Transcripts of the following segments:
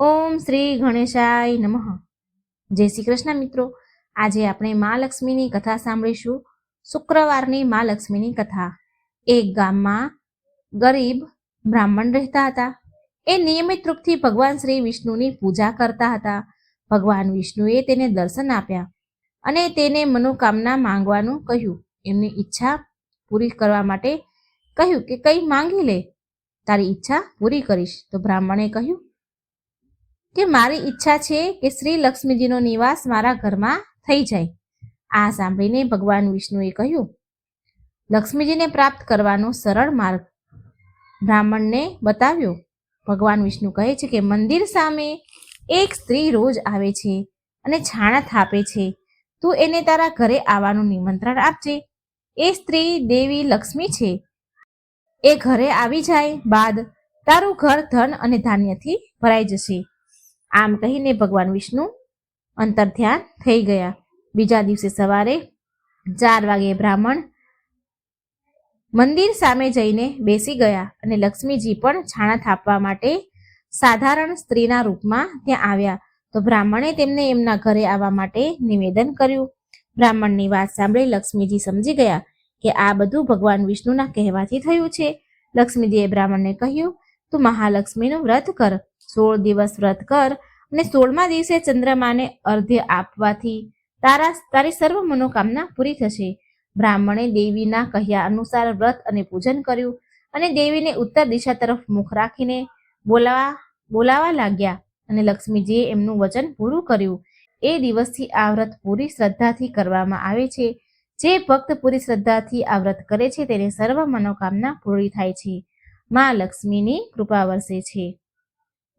ઓમ શ્રી ગણેશાય નમઃ. જય શ્રી કૃષ્ણ મિત્રો. આજે આપણે મા લક્ષ્મીની કથા સાંભળીશું. શુક્રવારની મા લક્ષ્મીની કથા. એક ગામમાં ગરીબ બ્રાહ્મણ રહેતા હતા. એ નિયમિત રૂપથી ભગવાન શ્રી વિષ્ણુની પૂજા કરતા હતા. ભગવાન વિષ્ણુએ તેને દર્શન આપ્યા અને તેને મનોકામના માંગવાનું કહ્યું. એમની ઈચ્છા પૂરી કરવા માટે કહ્યું કે કંઈ માંગી લે, તારી ઈચ્છા પૂરી કરીશ. તો બ્રાહ્મણે કહ્યું કે મારી ઈચ્છા છે કે શ્રી લક્ષ્મીજીનો નિવાસ મારા ઘરમાં થઈ જાય. આ સાંભળીને ભગવાન વિષ્ણુએ કહ્યું, લક્ષ્મીજીને પ્રાપ્ત કરવાનો સરળ માર્ગ બ્રાહ્મણને બતાવ્યો. ભગવાન વિષ્ણુ કહે છે કે મંદિર સામે એક સ્ત્રી રોજ આવે છે અને છાણા થાપે છે. તું એને તારા ઘરે આવવાનું નિમંત્રણ આપજે. એ સ્ત્રી દેવી લક્ષ્મી છે. એ ઘરે આવી જાય બાદ તારું ઘર ધન અને ધાન્યથી ભરાઈ જશે. આમ કહીને ભગવાન વિષ્ણુ અંતર્ધ્યાન થઈ ગયા. બીજા દિવસે સવારે 4 વાગે બ્રાહ્મણ મંદિર સામે જઈને બેસી ગયા અને લક્ષ્મીજી પણ છાણા થાપવા માટે સાધારણ સ્ત્રીના રૂપમાં ત્યાં આવ્યા. તો બ્રાહ્મણે તેમને એમના ઘરે આવવા માટે નિવેદન કર્યું. બ્રાહ્મણની વાત સાંભળી લક્ષ્મીજી સમજી ગયા કે આ બધું ભગવાન વિષ્ણુના કહેવાથી થયું છે. લક્ષ્મીજીએ બ્રાહ્મણને કહ્યું, તું મહાલક્ષ્મીનું વ્રત કર, 16 દિવસ વ્રત કર અને 16મા દિવસે ચંદ્રમાને અર્ધ્ય આપવાથી તારી સર્વ મનોકામના પૂરી થશે. બ્રાહ્મણે દેવીના કહ્યા અનુસાર વ્રત અને પૂજન કર્યું અને દેવીને ઉત્તર દિશા તરફ મુખ રાખીને બોલાવા લાગ્યા અને લક્ષ્મીજીએ એમનું વચન પૂરું કર્યું. એ દિવસથી આ વ્રત પૂરી શ્રદ્ધાથી કરવામાં આવે છે. જે ભક્ત પૂરી શ્રદ્ધાથી આ વ્રત કરે છે તેને સર્વ મનોકામના પૂરી થાય છે. મા લક્ષ્મીની કૃપા વરસે છે.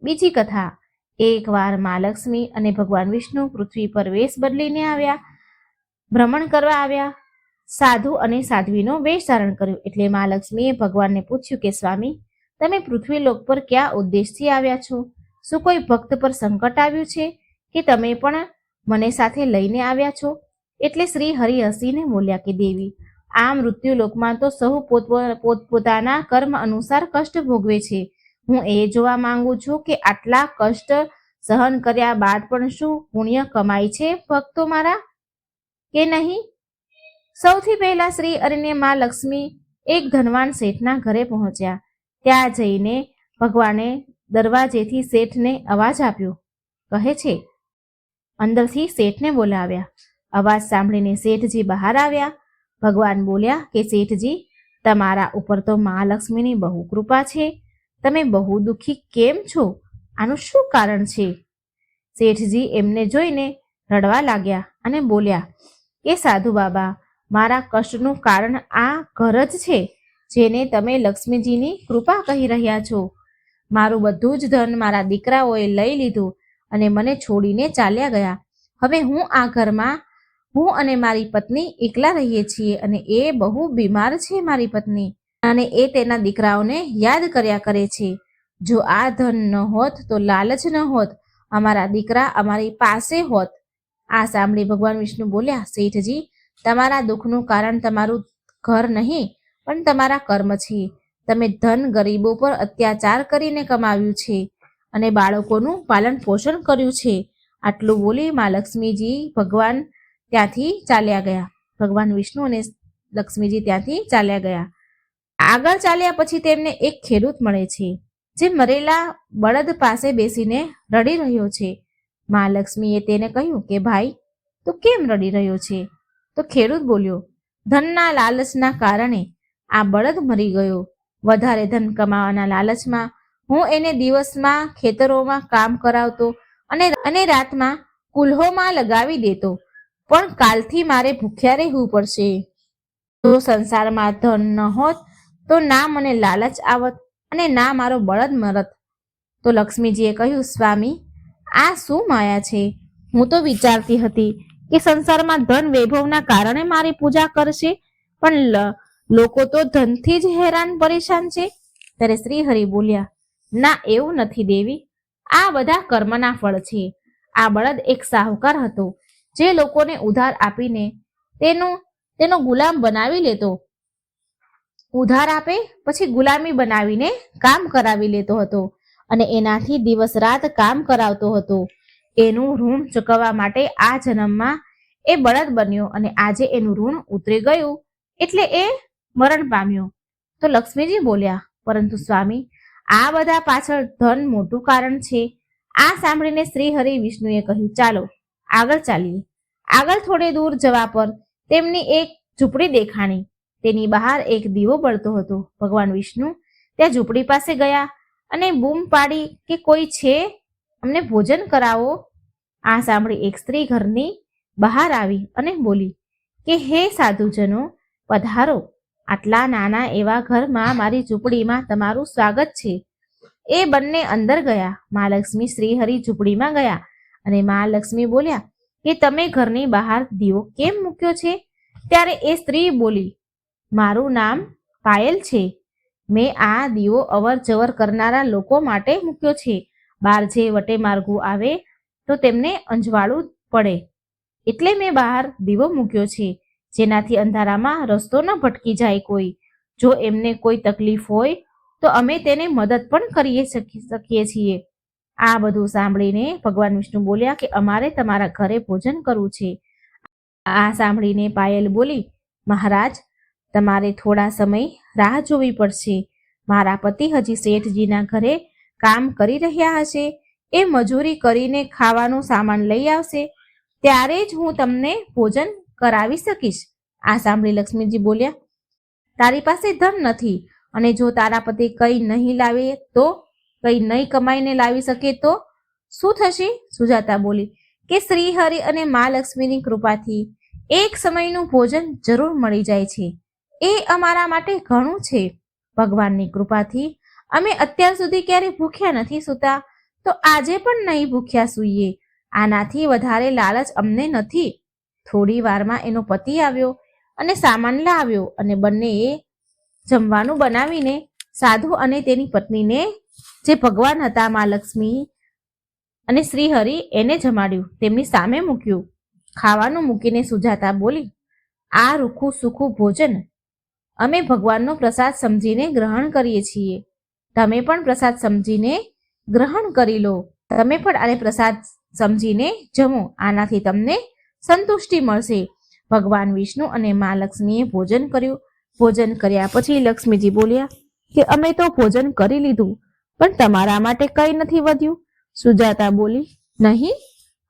બીજી કથા. એકવાર મા લક્ષ્મી અને ભગવાન વિષ્ણુ પૃથ્વી પર વેશ બદલીને આવ્યા, ભ્રમણ કરવા આવ્યા. સાધુ અને સાધ્વીનો વેશ ધારણ કર્યો. એટલે મા લક્ષ્મીએ ભગવાનને પૂછ્યું કે સ્વામી, તમે પૃથ્વીલોક પર કયા ઉદ્દેશથી આવ્યા છો? શું કોઈ ભક્ત પર સંકટ આવ્યું છે કે તમે પણ મને સાથે લઈને આવ્યા છો? એટલે શ્રી હરિ હસીને બોલ્યા કે દેવી, આ મૃત્યુલોકમાં તો સહુ પોતપોતાના કર્મ અનુસાર કષ્ટ ભોગવે છે. હું એ જોવા માંગુ છું કે આટલા કષ્ટ સહન કર્યા બાદ પણ શું પુણ્ય કમાય છે ભક્તો મારા કે નહીં? સૌથી પહેલા શ્રી અને મા લક્ષ્મી એક ધનવાન શેઠના ઘરે પહોંચ્યા. ત્યાં જઈને ભગવાને દરવાજેથી શેઠને અવાજ આપ્યો. કહે છે, અંદરથી શેઠને બોલાવ્યા. અવાજ સાંભળીને શેઠજી બહાર આવ્યા. ભગવાન બોલ્યા કે શેઠજી, તમારા ઉપર તો મા લક્ષ્મીની બહુ કૃપા છે. તમે બહુ દુઃખી કેમ છો? આનું શું કારણ છે? શેઠજી એમને જોઈને રડવા લાગ્યા અને બોલ્યા કે સાધુ બાબા, મારા કષ્ટનું કારણ આ ઘર જ છે જેને તમે લક્ષ્મીજીની કૃપા કહી રહ્યા છો. મારું બધું જ ધન મારા દીકરાઓએ લઈ લીધું અને મને છોડીને ચાલ્યા ગયા. હવે હું અને મારી પત્ની એકલા રહીએ છીએ અને એ બહુ બીમાર છે મારી પત્ની, અને એ તેના દીકરાઓને યાદ કર્યા કરે છે. જો આ ધન ન હોત તો લાલચ ન હોત, અમારા દીકરા અમારી પાસે હોત. આ સાંભળી ભગવાન વિષ્ણુ બોલ્યા, શેઠજી, તમારા દુઃખનું કારણ તમારું ઘર નહીં પણ તમારા કર્મ છે. તમે ધન ગરીબો પર અત્યાચાર કરીને કમાવ્યું છે અને બાળકોનું પાલન પોષણ કર્યું છે. આટલું બોલી મા લક્ષ્મીજી ભગવાન વિષ્ણુ અને લક્ષ્મીજી ત્યાંથી ચાલ્યા ગયા. આગળ ચાલ્યા પછી તેમને એક ખેડૂત મળે છે જે મરેલા બળદ પાસે બેસીને રડી રહ્યો છે. મા લક્ષ્મીએ તેને કહ્યું કે ભાઈ, તું કેમ રડી રહ્યો છે? તો ખેડૂત બોલ્યો, ધનના લાલચના કારણે આ બળદ મરી ગયો. વધારે ધન કમાવાના લાલચમાં હું એને દિવસમાં ખેતરોમાં કામ કરાવતો અને રાતમાં કુલ્હોમાં લગાવી દેતો, પણ કાલથી મારે ભૂખ્યા રહેવું પડશે. જો સંસારમાં ધન ન હોત તો ના મને લાલચ આવત અને ના મારો બળદ મરત. તો લક્ષ્મીજીએ કહ્યું, સ્વામી, આ શું માયા છે? હું તો વિચારતી હતી કે સંસારમાં ધન વૈભવના કારણે મારી પૂજા કરશે, પણ લોકો તો ધનથી જ હેરાન પરેશાન છે. ત્યારે શ્રી હરિ બોલ્યા, ના, એવું નથી દેવી, આ બધા કર્મના ફળ છે. આ બળદ એક સાહુકાર હતો જે લોકોને ઉધાર આપીને તેનો ગુલામ બનાવી લેતો. ઉધાર આપે પછી ગુલામી બનાવીને કામ કરાવી લેતો હતો અને એનાથી દિવસ રાત કામ કરાવતો હતો. એનું ઋણ ચૂકવવા માટે આ જન્મમાં એ બળદ બન્યો અને આજે એનું ઋણ ઉતરી ગયું એટલે એ મરણ પામ્યો. તો લક્ષ્મીજી બોલ્યા, પરંતુ સ્વામી, આ બધા પાછળ ધન મોટું કારણ છે. આ સાંભળીને શ્રી હરિ વિષ્ણુએ કહ્યું, ચાલો આગળ ચાલીએ. આગળ થોડે દૂર જવા પર તેમની એક ઝૂંપડી દેખાણી. તેની બહાર એક દીવો બળતો હતો. ભગવાન વિષ્ણુ ત્યાં ઝૂંપડી પાસે ગયા અને બૂમ પાડી કે કોઈ છે, અમને ભોજન કરાવો. આ સાંભળી એક સ્ત્રી ઘરની બહાર આવી અને બોલી કે હે સાધુજનો, પધારો. આટલા નાના એવા ઘરમાં મારી ઝૂંપડીમાં તમારું સ્વાગત છે. એ બંને અંદર ગયા. મહાલક્ષ્મી શ્રીહરિ ઝૂંપડીમાં ગયા અને મહાલક્ષ્મી બોલ્યા કે તમે ઘરની બહાર દીવો કેમ મૂક્યો છે? ત્યારે એ સ્ત્રી બોલી, મારું નામ પાયલ છે. મેં આ દીવો અવર જવર કરનારા લોકો માટે મૂક્યો છે. બહાર જે વટે માર્ગો આવે તો તેમને અંજવાળું પડે એટલે મેં બહાર દીવો મૂક્યો છે, જેનાથી અંધારામાં રસ્તો ન ભટકી જાય કોઈ. જો એમને કોઈ તકલીફ હોય તો અમે તેને મદદ પણ કરી શકીએ છીએ. આ બધું સાંભળીને ભગવાન વિષ્ણુ બોલ્યા કે અમારે તમારા ઘરે ભોજન કરવું છે. આ સાંભળીને પાયલ બોલી, મહારાજ, તમારે થોડા સમય રાહ જોવી પડશે. મારા પતિ હજી શેઠજીના ઘરે કામ કરી રહ્યા હશે. એ મજૂરી કરીને ખાવાનો સામાન લઈ આવશે, ત્યારે જ હું તમને ભોજન કરાવી શકીશ. આ સાંભળી લક્ષ્મીજી બોલ્યા, તારી પાસે ધન નથી અને જો તારા પતિ કંઈ નહીં લાવે તો, કંઈ નહીં કમાઈને લાવી શકે તો શું થશે? સુજાતા બોલી કે શ્રી હરિ અને મા લક્ષ્મીની કૃપાથી એક સમયનું ભોજન જરૂર મળી જાય છે. એ અમારા માટે ઘણું છે. ભગવાનની કૃપાથી અમે અત્યાર સુધી ક્યારે ભૂખ્યા નથી સૂતા, તો આજે પણ નહીં ભૂખ્યા સૂઈએ. આનાથી વધારે લાલચ અમને નથી. થોડી વારમાં એનો પતિ આવ્યો અને સામાન લાવ્યો અને બંનેએ જમવાનું બનાવીને સાધુ અને તેની પત્નીને, જે ભગવાન હતા મા લક્ષ્મી અને શ્રીહરિ, એને જમાડ્યું, તેમની સામે મૂક્યું. ખાવાનું મૂકીને સુજાતા બોલી, આ રૂખું સૂખું ભોજન અમે ભગવાનનો પ્રસાદ સમજીને ગ્રહણ કરીએ છીએ. તમે પણ પ્રસાદ સમજીને ગ્રહણ કરી લો. તમે પણ આને પ્રસાદ સમજીને જમો. આનાથી તમને સંતુષ્ટિ મળશે. ભગવાન વિષ્ણુ અને મા લક્ષ્મીએ ભોજન કર્યું. ભોજન કર્યા પછી લક્ષ્મીજી બોલ્યા કે અમે તો ભોજન કરી લીધું, પણ તમારા માટે કંઈ નથી વધ્યું. સુજાતા બોલી, નહીં,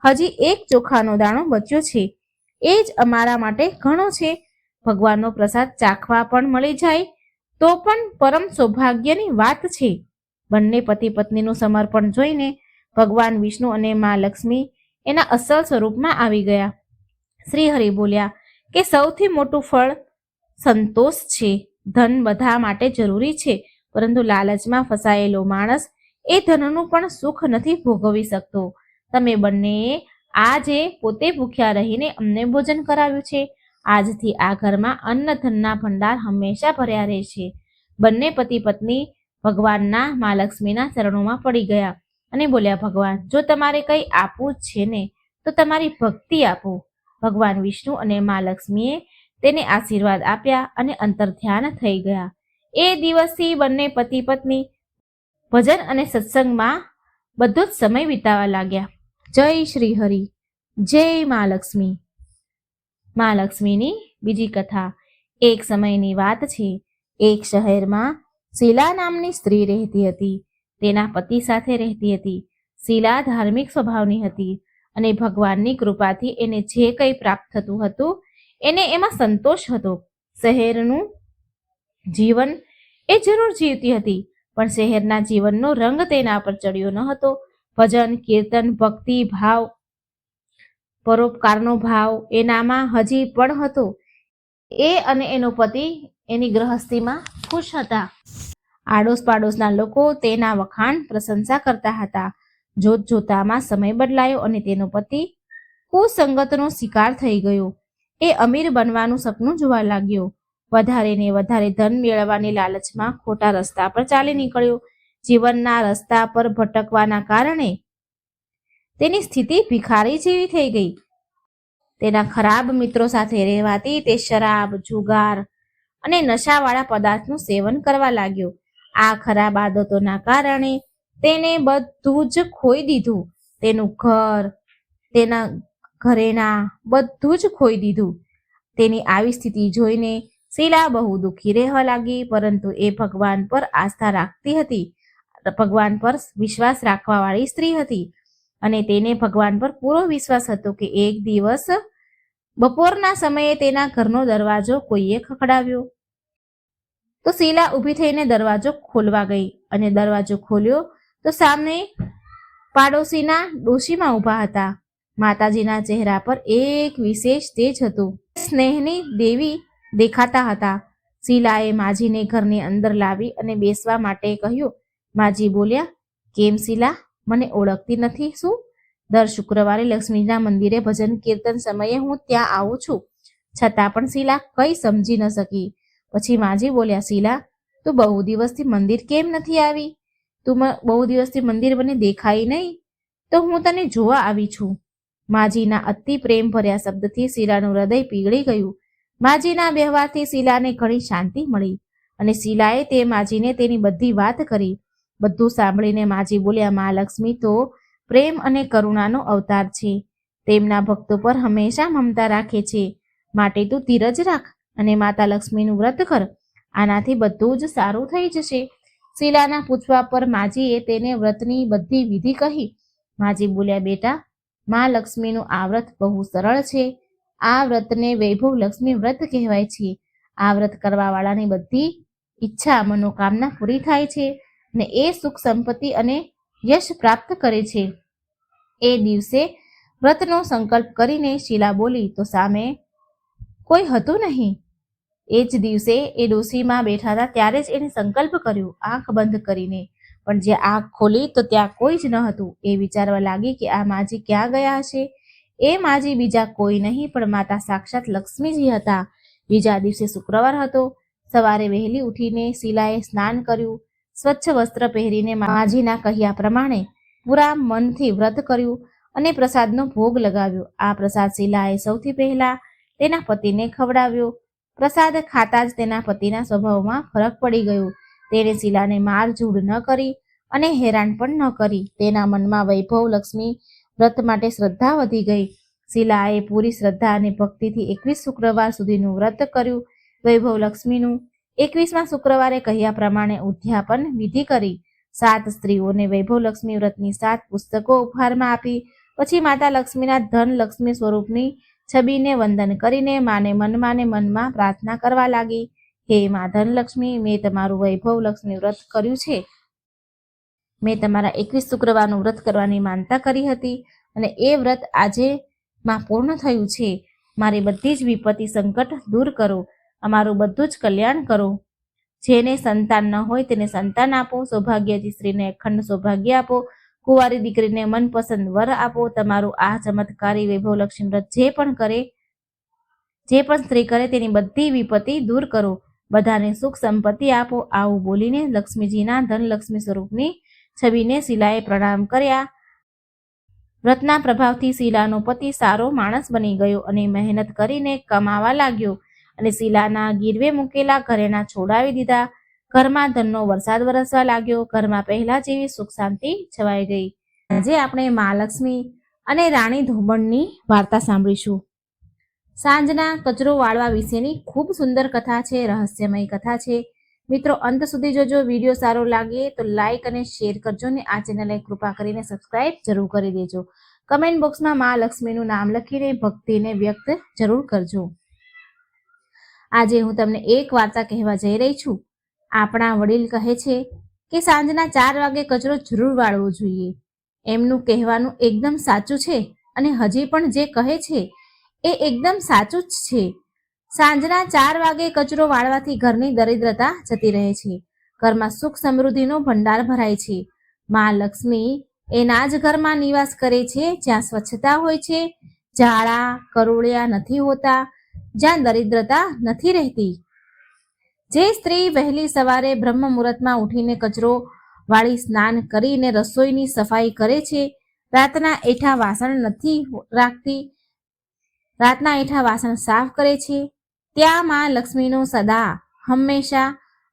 હજી એક ચોખાનો દાણો બચ્યો છે. એ જ અમારા માટે ઘણો છે. ભગવાનનો પ્રસાદ ચાખવા પણ મળી જાય તો પણ પરમ સૌભાગ્યની વાત છે. બંને પતિ પત્નીનું સમર્પણ જોઈને ભગવાન વિષ્ણુ અને મા લક્ષ્મી એના અસલ સ્વરૂપમાં આવી ગયા. શ્રી હરિ બોલ્યા કે સૌથી મોટું ફળ સંતોષ છે. ધન બધા માટે જરૂરી છે, પરંતુ લાલચમાં ફસાયેલો માણસ એ ધનનું પણ સુખ નથી ભોગવી શકતો. તમે બંનેએ આજે પોતે ભૂખ્યા રહીને અમને ભોજન કરાવ્યું છે. આજથી આ ઘરમાં અન્ન ધનના ભંડાર હંમેશા ભર્યા રહેશે. બંને પતિ પત્ની ભગવાનના મા લક્ષ્મીના ચરણોમાં પડી ગયા અને બોલ્યા, ભગવાન, જો તમારે કંઈ આપવું છે ને તો તમારી ભક્તિ આપો. ભગવાન વિષ્ણુ અને મા લક્ષ્મીએ તેને આશીર્વાદ આપ્યા અને અંતર્ધ્યાન થઈ ગયા. એ દિવસથી બંને પતિ પત્ની ભજન અને સત્સંગમાં બધો જ સમય વિતાવા લાગ્યા. જય શ્રી હરિ, જય મા લક્ષ્મી. મા લક્ષ્મીની બીજી કથા. એક સમયની વાત છે. એક શહેરમાં શીલા નામની સ્ત્રી રહેતી હતી. તેના પતિ સાથે રહેતી હતી. શીલા ધાર્મિક સ્વભાવની હતી અને ભગવાનની કૃપાથી એને જે કંઈ પ્રાપ્ત થતું હતું એને એમાં સંતોષ હતો. શહેરનું જીવન એ જરૂર જીવતી હતી, પણ શહેરના જીવનનો રંગ તેના પર ચડ્યો ન હતો. ભજન, કીર્તન, ભક્તિ ભાવ, પરોપકારનો ભાવ એનામાં હજી પણ હતો. એ અને એનો પતિ એની ગૃહસ્થીમાં ખુશ હતા. આડોશ પાડોશના લોકો તેના વખાણ પ્રશંસા કરતા હતા. જોત જોતામાં સમય બદલાયો અને તેનો પતિ કુસંગતનો શિકાર થઈ ગયો. એ અમીર બનવાનું સપનું જોવા લાગ્યો. વધારે ને વધારે ધન મેળવવાની લાલચમાં ખોટા રસ્તા પર ચાલી નીકળ્યો. જીવનના રસ્તા પર ભટકવાના કારણે તેની સ્થિતિ ભિખારી જેવી થઈ ગઈ. તેના ખરાબ મિત્રો સાથે રહેવાથી તે શરાબ, જુગાર અને નશાવાળા પદાર્થનું સેવન કરવા લાગ્યો. આ ખરાબ આદતોના કારણે તેને બધું જ ખોઈ દીધું. તેનું ઘર, તેના ઘરેણા બધું જ ખોઈ દીધું. તેની આવી સ્થિતિ જોઈને શીલા બહુ દુઃખી રહેવા લાગી, પરંતુ એ ભગવાન પર આસ્થા રાખતી હતી. ભગવાન પર વિશ્વાસ રાખવાવાળી સ્ત્રી હતી અને તેને ભગવાન પર પૂરો વિશ્વાસ હતો કે એક દિવસ બપોરના સમયે તેના ઘરનો દરવાજો કોઈએ ખખડાવ્યો. તો શીલા ઊભી થઈને દરવાજો ખોલવા ગઈ અને દરવાજો ખોલ્યો તો સામે પાડોશીના ડોશીમાં ઊભા હતા. માતાજીના ચહેરા પર એક વિશેષ તેજ હતું. સ્નેહની દેવી દેખાતા હતા. શીલાએ માજીને ઘરની અંદર લાવી અને બેસવા માટે કહ્યું. માજી બોલ્યા, કેમ શીલા, મને ઓળખતી નથી શું? દર શુક્રવારે લક્ષ્મીના મંદિરે ભજન કીર્તન સમયે હું ત્યાં આવું છું. છતાં પણ શીલા કંઈ સમજી ન શકી. પછી માજી બોલ્યા, શીલા, તું બહુ દિવસથી મંદિર કેમ નથી આવી? તું બહુ દિવસથી મંદિર મને દેખાઈ નહીં, તો હું તને જોવા આવી છું. માજીના અતિ પ્રેમ ભર્યા શબ્દથી શીલાનું હૃદય પીગળી ગયું. માજીના વ્યવહારથી શીલાને ઘણી શાંતિ મળી અને શીલાએ તે માજીને તેની બધી વાત કરી. બધું સાંભળીને માજી બોલ્યા, મહાલક્ષ્મી તો પ્રેમ અને કરુણાનો અવતાર છે. તેમના ભક્તો પર હંમેશા મમતા રાખે છે. માટે તું ધીરજ રાખ અને માતા લક્ષ્મીનું વ્રત કર. આનાથી બધું જ સારું થઈ જશે. શીલાના પૂછવા પર માજીએ તેને વ્રતની બધી વિધિ કહી. માજી બોલ્યા, બેટા, મા લક્ષ્મીનું આ વ્રત બહુ સરળ છે. આ વ્રતને વૈભવ લક્ષ્મી વ્રત કહેવાય છે. આ વ્રત કરવાવાળાની બધી ઈચ્છા મનોકામના પૂરી થાય છે ને એ સુખ સંપત્તિ અને યશ પ્રાપ્ત કરે છે. એ દિવસે વ્રતનો સંકલ્પ કરીને શીલા બોલી તો સામે કોઈ હતું નહીં. એ જ દિવસે એ ડોશીમાં બેઠા હતા ત્યારે જ એને સંકલ્પ કર્યો આંખ બંધ કરીને. પણ જે આંખ ખોલી તો ત્યાં કોઈ જ ન હતું. એ વિચારવા લાગી કે આ માજી ક્યાં ગયા હશે. એ માજી બીજા કોઈ નહીં પણ માતા સાક્ષાત લક્ષ્મીજી હતા. બીજા દિવસે શુક્રવાર હતો. સવારે વહેલી ઉઠીને શીલાએ સ્નાન કર્યું, સ્વચ્છ વસ્ત્ર પહેરીને માજીના કહ્યા પ્રમાણે પૂરા મનથી વ્રત કર્યું અને પ્રસાદનો ભોગ લગાવ્યો. આ પ્રસાદ શીલાએ સૌથી પહેલા તેના પતિને ખવડાવ્યો. પ્રસાદ ખાતા જ તેના પતિના સ્વભાવમાં ફરક પડી ગયો. તેણે શીલાને મારઝૂડ ન કરી અને હેરાન પણ ન કરી. તેના મનમાં વૈભવ લક્ષ્મી વ્રત માટે શ્રદ્ધા વધી ગઈ. શીલાએ પૂરી શ્રદ્ધા અને ભક્તિથી 21 શુક્રવાર સુધીનું વ્રત કર્યું. વૈભવ લક્ષ્મીનું 21મા શુક્રવારે કહ્યા પ્રમાણે ઉદ્યાપન વિધિ કરી. 7 સ્ત્રીઓને વૈભવ લક્ષ્મી વ્રતની 7 પુસ્તકો ઉપહારમાં આપી. પછી માતા લક્ષ્મીના ધન લક્ષ્મી સ્વરૂપની છબીને વંદન કરીને માને મનમાં પ્રાર્થના કરવા લાગી. હે મા ધનલક્ષ્મી, મેં તમારું વૈભવ લક્ષ્મી વ્રત કર્યું છે. મેં તમારા 21 શુક્રવારનું વ્રત કરવાની માનતા કરી હતી અને એ વ્રત આજે માં પૂર્ણ થયું છે. મારી બધી જ વિપત્તિ સંકટ દૂર કરો. અમારું બધું જ કલ્યાણ કરો. જેને સંતાન ન હોય તેને સંતાન આપો. સૌભાગ્યવતી સ્ત્રીને અખંડ સૌભાગ્ય આપો. કુંવારી દીકરીને મનપસંદ વર આપો. તમારું આ ચમત્કારી વૈભવ લક્ષ્મી વ્રત જે પણ સ્ત્રી કરે તેની બધી વિપત્તિ દૂર કરો. બધાને સુખ સંપત્તિ આપો. આવું બોલીને લક્ષ્મીજીના ધનલક્ષ્મી સ્વરૂપની છબીને શીલાએ પ્રણામ કર્યા. વ્રતના પ્રભાવથી શીલાનો પતિ સારો માણસ બની ગયો અને મહેનત કરીને કમાવા લાગ્યો અને શીલાના ગીરવે મૂકેલા ઘરેણા છોડાવી દીધા. ઘરમાં ધનનો વરસાદ વરસવા લાગ્યો. ઘરમાં પહેલા જેવી સુખ શાંતિ છવાઈ ગઈ. આજે આપણે મહાલક્ષ્મી અને રાણી ધોબણની વાર્તા સાંભળીશું. સાંજના કચરો વાળવા વિશેની ખૂબ સુંદર કથા છે, રહસ્યમય કથા છે. મિત્રો, અંત સુધી જોજો. વિડીયો સારો લાગે તો લાઈક અને શેર કરજો ને આ ચેનલને કૃપા કરીને સબસ્ક્રાઇબ જરૂર કરી દેજો. કમેન્ટ બોક્સમાં મહાલક્ષ્મીનું નામ લખીને ભક્તિને વ્યક્ત જરૂર કરજો. આજે હું તમને એક વાર્તા કહેવા જઈ રહી છું. આપણા વડીલ કહે છે કે સાંજના 4 વાગે કચરો જરૂર વાળવો જોઈએ. એમનું કહેવાનું એકદમ સાચું છે અને હજી પણ જે કહે છે એ એકદમ સાચું જ છે. સાંજના 4 વાગે કચરો વાળવાથી ઘરની દરિદ્રતા જતી રહે છે. ઘરમાં સુખ સમૃદ્ધિનો ભંડાર ભરાય છે. મા લક્ષ્મી એના જ ઘરમાં નિવાસ કરે છે જ્યાં સ્વચ્છતા હોય છે, ઝાડા કરોળિયા નથી હોતા, જ્યાં દરિદ્રતા નથી રહેતી. જે સ્ત્રી વહેલી સવારે બ્રહ્મ મુહૂર્તમાં ઉઠીને કચરો વાળી સ્નાન કરીને રસોઈની સફાઈ કરે છે, રાતના એઠા વાસણ સાફ કરે છે, ત્યાં માં લક્ષ્મીનો સદા હંમેશા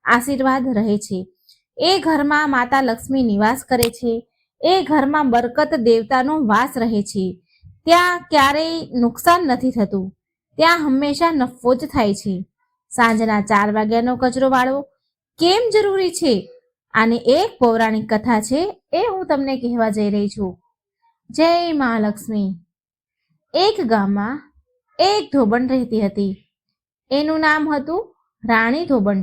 આશીર્વાદ રહે છે. એ ઘરમાં માતા લક્ષ્મી નિવાસ કરે છે. એ ઘરમાં બરકત દેવતાનો વાસ રહે છે. ત્યાં ક્યારેય નુકસાન નથી થતું. ત્યાં હંમેશા નફો જ થાય છે. સાંજના 4 વાગ્યાનો કચરો વાળવો કેમ જરૂરી છે? આની એક પૌરાણિક કથા છે, એ હું તમને કહેવા જઈ રહી છું. જય મહાલક્ષ્મી. એક ગામમાં એક ધોબણ રહેતી હતી. એનું નામ હતું રાણી ધોબણ.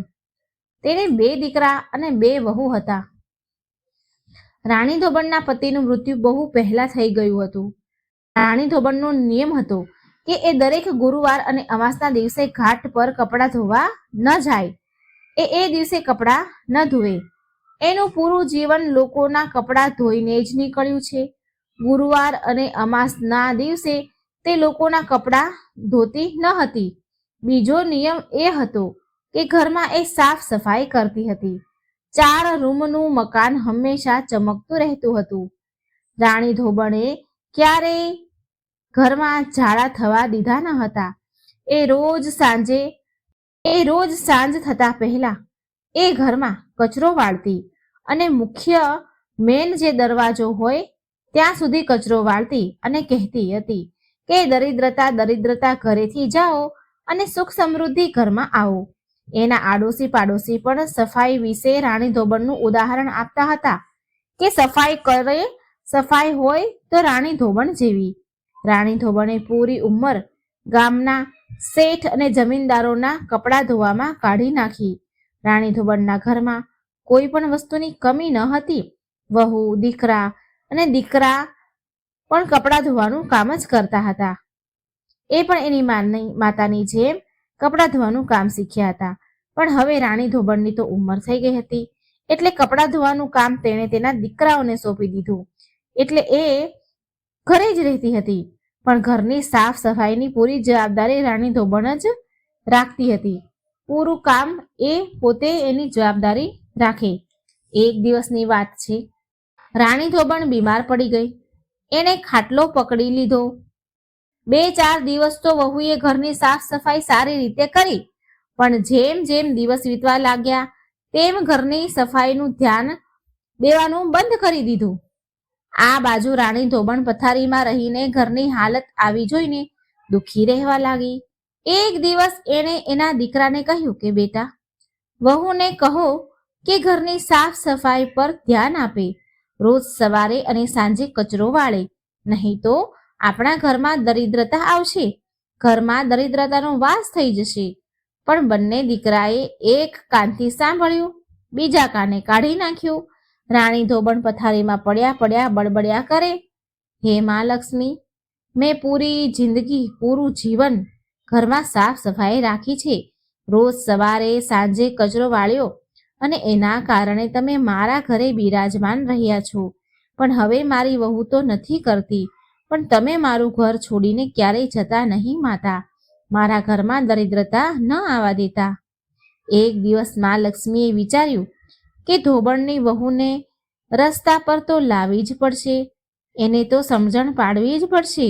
તેને 2 દીકરા અને 2 વહુ હતા. રાણી ધોબણના પતિનું મૃત્યુ બહુ પહેલા થઈ ગયું હતું. રાણી ધોબણનો નિયમ હતો કે એ દરેક ગુરુવાર અને અમાસના દિવસે ઘાટ પર કપડાં ધોવા ન જાય. એ દિવસે કપડાં ન ધોવે. એનું પૂરું જીવન લોકોના કપડાં ધોઈને જ નીકળ્યું છે. ગુરુવાર અને અમાસના દિવસે તે લોકોના કપડાં ધોતી ન હતી. બીજો નિયમ એ હતો કે ઘરમાં એ સાફ સફાઈ કરતી હતી. 4 રૂમનું મકાન હંમેશા ચમકતું રહેતું હતું. રાણી ધોબણે ક્યારેય ઘરમાં ઝાડા થવા દીધા ન હતા. એ રોજ સાંજ થતા પહેલા એ ઘરમાં કચરો વાળતી અને મુખ્ય મેન જે દરવાજો હોય ત્યાં સુધી કચરો વાળતી અને કહેતી હતી કે દરિદ્રતા ઘરેથી જાઓ અને સુખ સમૃદ્ધિ ઘરમાં આવો. એના આડોશી પાડોશી પણ સફાઈ વિશે રાણી ધોબણનું ઉદાહરણ આપતા હતા કે સફાઈ હોય તો રાણી ધોબણ જેવી. રાણી ધોબણે પૂરી ઉંમર ગામના શેઠ અને જમીનદારોના કપડાં ધોવામાં કાઢી નાખી. રાણી ધોબણના ઘરમાં કોઈ પણ વસ્તુની કમી ન હતી. વહુ, દીકરા પણ કપડાં ધોવાનું કામ જ કરતા હતા. એ પણ એની માતાની જેમ કપડાં ધોવાનું કામ શીખ્યા હતા. પણ હવે રાણી ધોબણની તો ઉંમર થઈ ગઈ હતી, એટલે કપડાં ધોવાનું કામ તેણે તેના દીકરાઓને સોંપી દીધું. એટલે એ ઘરે જ રહેતી હતી. પણ ઘરની સાફ સફાઈની પૂરી જવાબદારી રાણી ધોબણ જ રાખતી હતી. પૂરું કામ એ પોતે એની જવાબદારી રાખે. એક દિવસની વાત છે. રાણી ધોબણ બીમાર પડી ગઈ. એણે ખાટલો પકડી લીધો. 2-4 દિવસ તો વહુએ ઘરની સાફ સફાઈ સારી રીતે કરી, પણ જેમ જેમ દિવસ વીતવા લાગ્યા તેમ ઘરની સફાઈનું ધ્યાન દેવાનું બંધ કરી દીધું. આ બાજુ રાણી ધોબણ પથારીમાં રહીને ઘરની હાલત આવી જોઈને દુઃખી રહેવા લાગી. એક દિવસ એણે એના દીકરાને કહ્યું કે બેટા, વહુને કહો કે ઘરની સાફ સફાઈ પર ધ્યાન આપે, રોજ સવારે અને સાંજે કચરો વાળે, નહીં તો આપણા ઘરમાં દરિદ્રતા આવશે, ઘરમાં દરિદ્રતાનો વાસ થઈ જશે. પણ બંને દીકરાએ એક કાનથી સાંભળ્યું, બીજા કાને કાઢી નાખ્યું. રાણી ધોબણ પથારીમાં પડ્યા બળબડ્યા કરે, હે માં લક્ષ્મી, મેં પૂરું જીવન ઘરમાં સાફ સફાઈ રાખી છે, રોજ સવારે સાંજે કચરો વાળ્યો, અને એના કારણે તમે મારા ઘરે બિરાજમાન રહ્યા છો. પણ હવે મારી વહુ તો નથી કરતી, પણ તમે મારું ઘર છોડીને ક્યારેય જતા નહીં માતા. મારા ઘરમાં દરિદ્રતા ન આવવા દેતા. એક દિવસ માં લક્ષ્મીએ વિચાર્યું કે ધોબણની વહુને રસ્તા પર તો લાવવી જ પડશે, એને તો સમજણ પાડવી જ પડશે.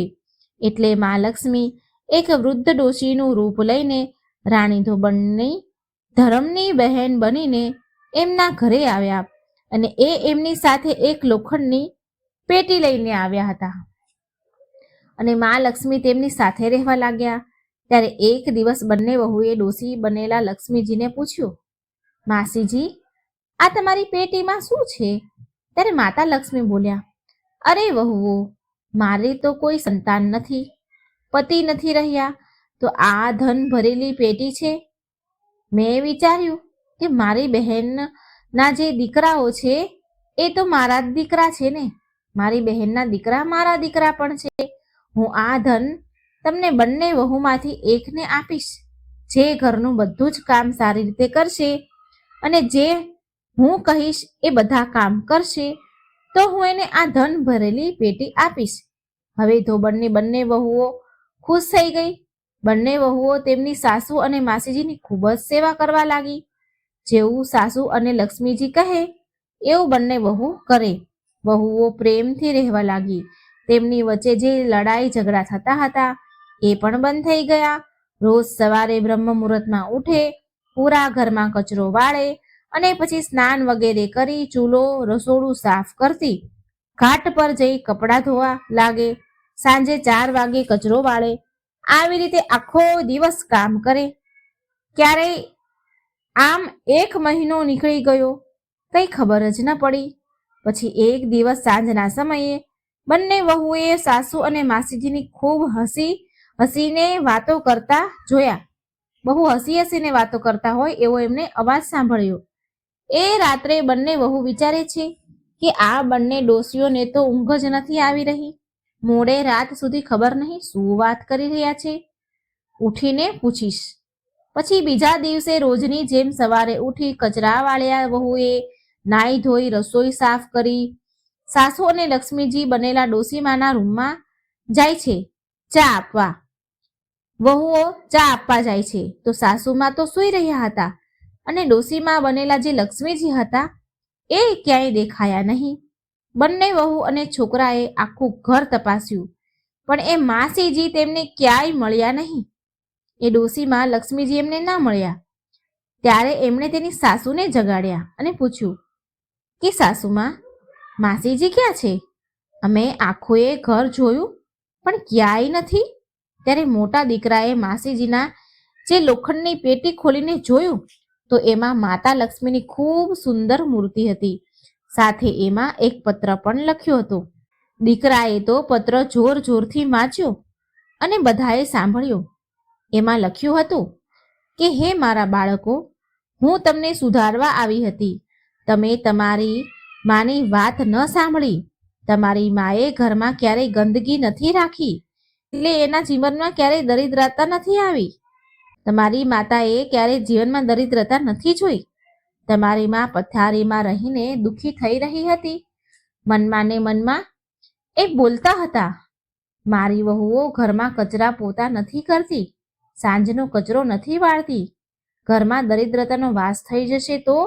એટલે માં લક્ષ્મી એક વૃદ્ધ ડોશીનું રૂપ લઈને રાણી ધોબણની ધર્મની બહેન બનીને એમના ઘરે આવ્યા, અને એમની સાથે એક લોખંડની પેટી લઈને આવ્યા હતા. અને માં લક્ષ્મી તેમની સાથે રહેવા લાગ્યા. ત્યારે એક દિવસ બંને વહુએ ડોશી બનેલા લક્ષ્મીજીને પૂછ્યું, માસીજી, આ તમારી પેટીમાં શું છે? ત્યારે માતા લક્ષ્મી બોલ્યા, અરે વહુઓ, મારે તો કોઈ સંતાન નથી, પતિ નથી રહ્યા, તો આ ધન ભરેલી પેટી છે. મેં વિચાર્યું કે મારી બહેનના જે દીકરાઓ છે એ તો મારા જ દીકરા છે ને, મારી બહેનના દીકરા મારા દીકરા પણ છે. હું આ ધન તમને બંને વહુમાંથી એકને આપીશ, જે ઘરનું બધું જ કામ સારી રીતે કરશે અને જે હું કહીશ એ બધા કામ કરશે, તો હું એને આ ધન ભરેલી પેટી આપીશ. હવે ધોબણની બંને વહુઓ ખુશ થઈ ગઈ. બંને વહુઓ તેમની સાસુ અને માસીજીની ખૂબ જ સેવા કરવા લાગી. જેવું સાસુ અને લક્ષ્મીજી કહે એવું બંને વહુ કરે. વહુઓ પ્રેમથી રહેવા લાગી. તેમની વચ્ચે જે લડાઈ ઝઘડા થતા હતા એ પણ બંધ થઈ ગયા. રોજ સવારે બ્રહ્મ મુહૂર્તમાં ઉઠે, પૂરા ઘરમાં કચરો વાળે અને પછી સ્નાન વગેરે કરી ચૂલો રસોડું સાફ કરતી, ઘાટ પર જઈ કપડાં ધોવા લાગે, સાંજે 4 વાગે કચરો વાળે. આવી રીતે આખો દિવસ કામ કરે. ક્યારેય આમ 1 મહિનો નીકળી ગયો, કઈ ખબર જ ન પડી. પછી એક દિવસ સાંજના સમયે બંને વહુએ સાસુ અને માસીજીની ખૂબ હસીને વાતો કરતા જોયા. બહુ હસીને વાતો કરતા હોય એવો એમને અવાજ સાંભળ્યો. એ રાત્રે બંને વહુ વિચારે છે કે આ બંને ડોસીઓને તો ઊંઘ જ નથી આવી રહી. મોડે રાત સુધી ખબર નહીં શું વાત કરી રહ્યા છે. ઉઠીને પૂછીશ. પછી બીજા દિવસે રોજની જેમ સવારે ઉઠી કચરા વાળ્યા વહુએ, નાઈ ધોઈ રસોઈ સાફ કરી. સાસુ અને લક્ષ્મીજી બનેલા ડોસીમાના રૂમમાં જાય છે ચા આપવા. વહુઓ ચા આપવા જાય છે તો સાસુમાં તો સૂઈ રહ્યા હતા અને ડોસીમાં બનેલા જે લક્ષ્મીજી હતા એ ક્યાંય દેખાયા નહીં. બંને વહુ અને છોકરાએ આખું ઘર તપાસ્યું, પણ એ માસીજી તેમને ક્યાંય મળ્યા નહીં. એ ડોસીમાં લક્ષ્મીજી એમને ના મળ્યા. ત્યારે એમણે તેની સાસુને જગાડ્યા અને પૂછ્યું કે સાસુમાં, માસીજી ક્યાં છે? અમે આખોએ ઘર જોયું પણ ક્યાંય નથી. ત્યારે મોટા દીકરાએ માસીજીના જે લોખંડની પેટી ખોલીને જોયું તો એમાં માતા લક્ષ્મીની ખૂબ સુંદર મૂર્તિ હતી. સાથે એમાં એક પત્ર પણ લખ્યો હતો. દીકરાએ તો પત્ર જોરથી વાંચ્યો અને બધાએ સાંભળ્યો. એમાં લખ્યું હતું કે હે મારા બાળકો, હું તમને સુધારવા આવી હતી. તમે તમારી માની વાત ન સાંભળી. તમારી માએ ઘરમાં ક્યારેય ગંદકી નથી રાખી, એટલે એના જીવનમાં ક્યારેય દરિદ્રતા નથી આવી. તમારી માતાએ ક્યારેય જીવનમાં દરિદ્રતા નથી જોઈ. તમારી માં પથારીમાં રહીને દુઃખી થઈ રહી હતી. મનમાં ને મનમાં એ બોલતા હતા, મારી વહુઓ ઘરમાં કચરા પોતા નથી કરતી, સાંજનો કચરો નથી વાળતી, ઘરમાં દરિદ્રતાનો વાસ થઈ જશે તો.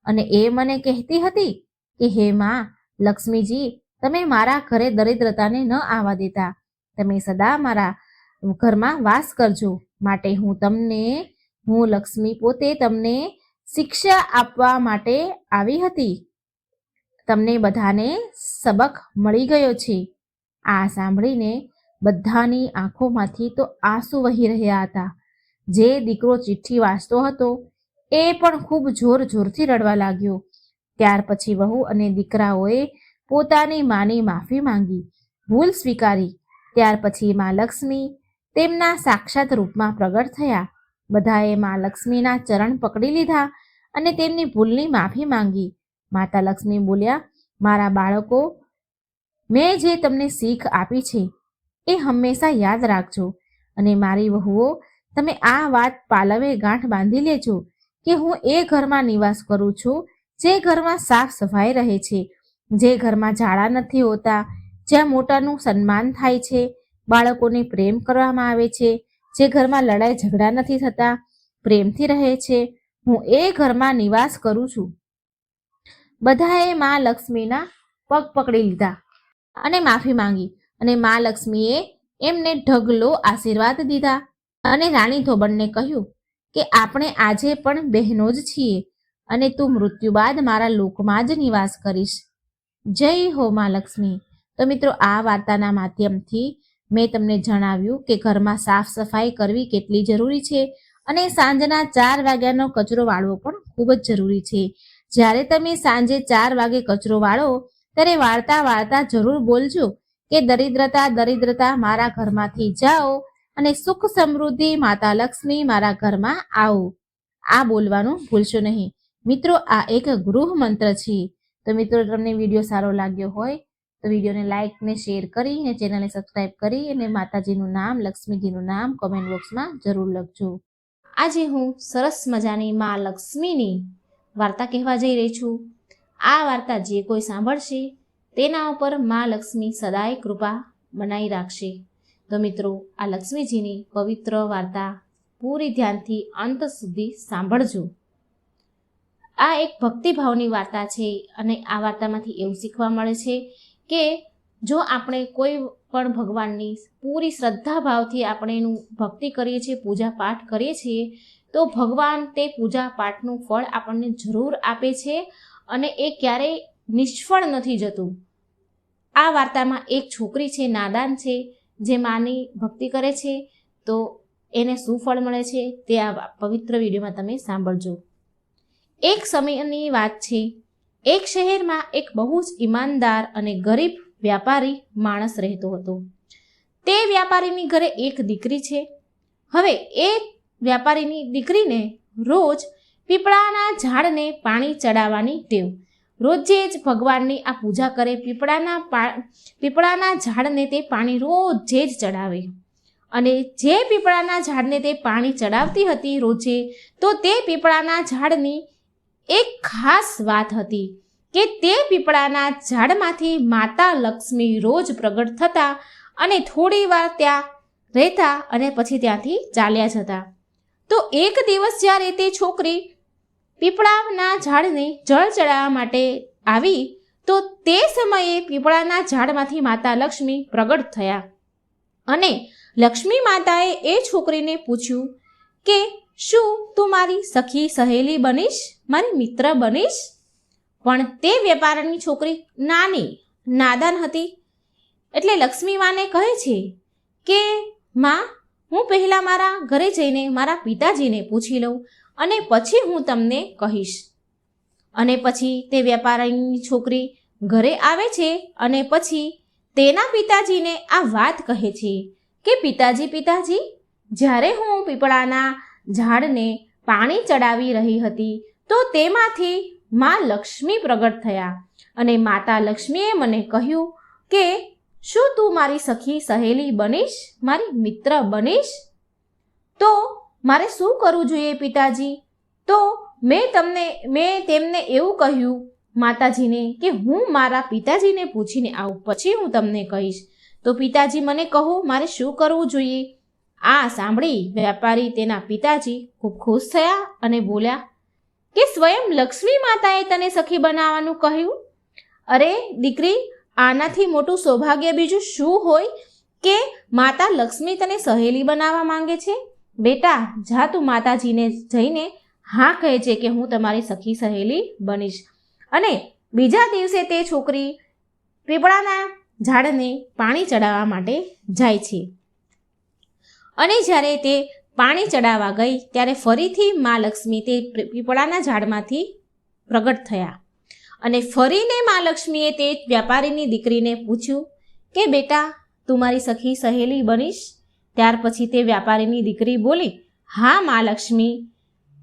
અને એ મને કહેતી હતી કે હે માં લક્ષ્મીજી, તમે મારા ઘરે દરિદ્રતાને ન આવવા દેતા. તમે સદા મારા ઘરમાં વાસ કરજો. માટે હું લક્ષ્મી પોતે તમને શિક્ષા આપવા માટે આવી હતી. તમને બધાને સબક મળી ગયો છે. આ સાંભળીને બધાની આંખોમાંથી તો આંસુ વહી રહ્યા હતા. જે દીકરો ચિઠ્ઠી વાંચતો હતો એ પણ ખૂબ જોરથી રડવા લાગ્યો. ત્યાર પછી વહુ અને દીકરાઓએ પોતાની માની માફી માંગી, ભૂલ સ્વીકારી. ત્યાર પછી માં લક્ષ્મી તેમના સાક્ષાત રૂપમાં પ્રગટ થયા. બધાએ માં લક્ષ્મીના ચરણ પકડી લીધા અને તેમની ભૂલની માફી માંગી. માતા લક્ષ્મી બોલ્યા, મારા બાળકો, મેં જે તમને શીખ આપી છે એ હંમેશા યાદ રાખજો. અને મારી વહુઓ, તમે આ વાત પાલવે ગાંઠ બાંધી લેજો કે હું એ ઘરમાં નિવાસ કરું છું જે ઘરમાં સાફ સફાઈ રહે છે, જે ઘરમાં ઝાડા નથી હોતા, જ્યાં મોટાનું સન્માન થાય છે, બાળકોને પ્રેમ કરવામાં આવે છે, જે ઘરમાં લડાઈ ઝઘડા નથી થતા, પ્રેમથી રહે છે. હું એ ઘરમાં નિવાસ કરું છું. બધાએ માં લક્ષ્મીના પગ પકડી લીધા અને માફી માંગી. અને માં લક્ષ્મીએ એમને ઢગલો આશીર્વાદ દીધા અને રાણી ધોબણને કહ્યું કે આપણે આજે પણ બહેનો જ છીએ અને તું મૃત્યુ બાદ મારા લોકમાં જ નિવાસ કરીશ. જય હો માં લક્ષ્મી. તો મિત્રો, આ વાર્તાના માધ્યમથી મેં તમને જણાવ્યું કે ઘરમાં સાફ સફાઈ કરવી કેટલી જરૂરી છે અને સાંજના 4 વાગ્યાનો કચરો વાળવો પણ ખૂબ જ જરૂરી છે. જ્યારે તમે સાંજે 4 વાગે કચરો વાળો ત્યારે વાળતા જરૂર બોલજો કે દરિદ્રતા મારા ઘરમાંથી જાઓ અને સુખ સમૃદ્ધિ માતા લક્ષ્મી મારા ઘરમાં આવો. આ બોલવાનું ભૂલશો નહીં. મિત્રો, આ એક ગૃહ મંત્ર છે. તો મિત્રો, તમને વિડીયો સારો લાગ્યો હોય તો વિડીયોને લાઈક ને શેર કરી અને ચેનલને સબસ્ક્રાઈબ કરી અને માતાજીનું નામ, લક્ષ્મીજીનું નામ કોમેન્ટ બોક્સમાં જરૂર લખજો. આજે હું સરસ મજાની માં લક્ષ્મીની વાર્તા કહેવા જઈ રહી છું. આ વાર્તા જે કોઈ સાંભળશે તેના ઉપર માં લક્ષ્મી સદાય કૃપા બનાવી રાખશે. તો મિત્રો, આ લક્ષ્મીજીની પવિત્ર વાર્તા પૂરી ધ્યાનથી અંત સુધી સાંભળજો. આ એક ભક્તિભાવની વાર્તા છે અને આ વાર્તામાંથી એવું શીખવા મળે છે કે જો આપણે કોઈ પણ ભગવાનની પૂરી શ્રદ્ધા ભાવથી આપણે એનું ભક્તિ કરીએ છીએ, પૂજા પાઠ કરીએ છીએ, તો ભગવાન તે પૂજા પાઠનું ફળ આપણને જરૂર આપે છે અને એ ક્યારેય નિષ્ફળ નથી જતું. આ વાર્તામાં એક છોકરી છે, નાદાન છે, જે માની ભક્તિ કરે છે, તો એને શું ફળ મળે છે તે આ પવિત્ર વિડીયોમાં તમે સાંભળજો. એક સમયની વાત છે. એક શહેરમાં એક બહુ જ ઈમાનદાર અને ગરીબ વ્યાપારી માણસ રહેતો હતો. તે વ્યાપારીની ઘરે એક દીકરી છે. હવે એ વ્યાપારીની દીકરીને રોજ પીપળાના ઝાડને પાણી ચડાવવાની ટેવ. રોજે જ ભગવાનની આ પૂજા કરે, પીપળાના ઝાડને તે પાણી રોજે જ ચડાવે. અને જે પીપળાના ઝાડને તે પાણી ચડાવતી હતી રોજે, તો તે પીપળાના ઝાડની એક ખાસ વાત હતી કે તે પીપળાના ઝાડમાંથી માતા લક્ષ્મી રોજ પ્રગટ થતા અને થોડી વાર ત્યાં રહેતા અને પછી ત્યાંથી ચાલ્યા જતા. તો એક દિવસ જ્યારે તે છોકરી પીપળાના ઝાડને જળ ચડાવવા માટે આવી, તો તે સમયે પીપળાના ઝાડમાંથી માતા લક્ષ્મી પ્રગટ થયા અને લક્ષ્મી માતાએ એ છોકરીને પૂછ્યું કે શું તું મારી સખી સહેલી બનીશ, મારી મિત્ર બનીશ? પણ તે વેપારીની છોકરી નાદાન હતી. એટલે લક્ષ્મી માને કહે છે કે માં, હું પહેલાં મારા ઘરે જઈને મારા પિતાજીને પૂછી લઉં અને પછી હું તમને કહીશ. અને પછી તે વેપારીની છોકરી ઘરે આવે છે અને પછી તેના પિતાજીને આ વાત કહે છે કે પિતાજી, જ્યારે હું પીપળાના ઝાડને પાણી ચડાવી રહી હતી, તો તેમાંથી માં લક્ષ્મી પ્રગટ થયા અને માતા લક્ષ્મીએ મને કહ્યું કે શું તું મારી સખી સહેલી બનીશ, મારી મિત્ર બનીશ? તો મારે શું કરવું જોઈએ પિતાજી? તો મેં તેમને એવું કહ્યું માતાજીને કે હું મારા પિતાજીને પૂછીને આવું, પછી હું તમને કહીશ. તો પિતાજી મને કહો, મારે શું કરવું જોઈએ? આ સાંભળી વેપારી તેના પિતાજી ખૂબ ખુશ થયા અને બોલ્યા કે સ્વયં લક્ષ્મી માતાએ તને સખી બનાવવાનું કહ્યું? અરે દીકરી, આનાથી મોટું સૌભાગ્ય બીજું શું હોય કે માતા લક્ષ્મી તને સહેલી બનાવવા માંગે છે? બેટા, જા તું માતાજીને જઈને હા કહે છે કે હું તમારી સખી સહેલી બનીશ. અને બીજા દિવસે તે છોકરી પીપળાના ઝાડને પાણી ચડાવવા માટે જાય છે. અને જ્યારે તે પાણી ચડાવવા ગઈ ત્યારે ફરીથી મા લક્ષ્મી તે પીપળાના ઝાડમાંથી પ્રગટ થયા. અને ફરીને મા લક્ષ્મીએ તે વ્યાપારીની દીકરીને પૂછ્યું કે બેટા, તું મારી સખી સહેલી બનીશ? ત્યાર પછી તે વ્યાપારીની દીકરી બોલી, હા મા લક્ષ્મી,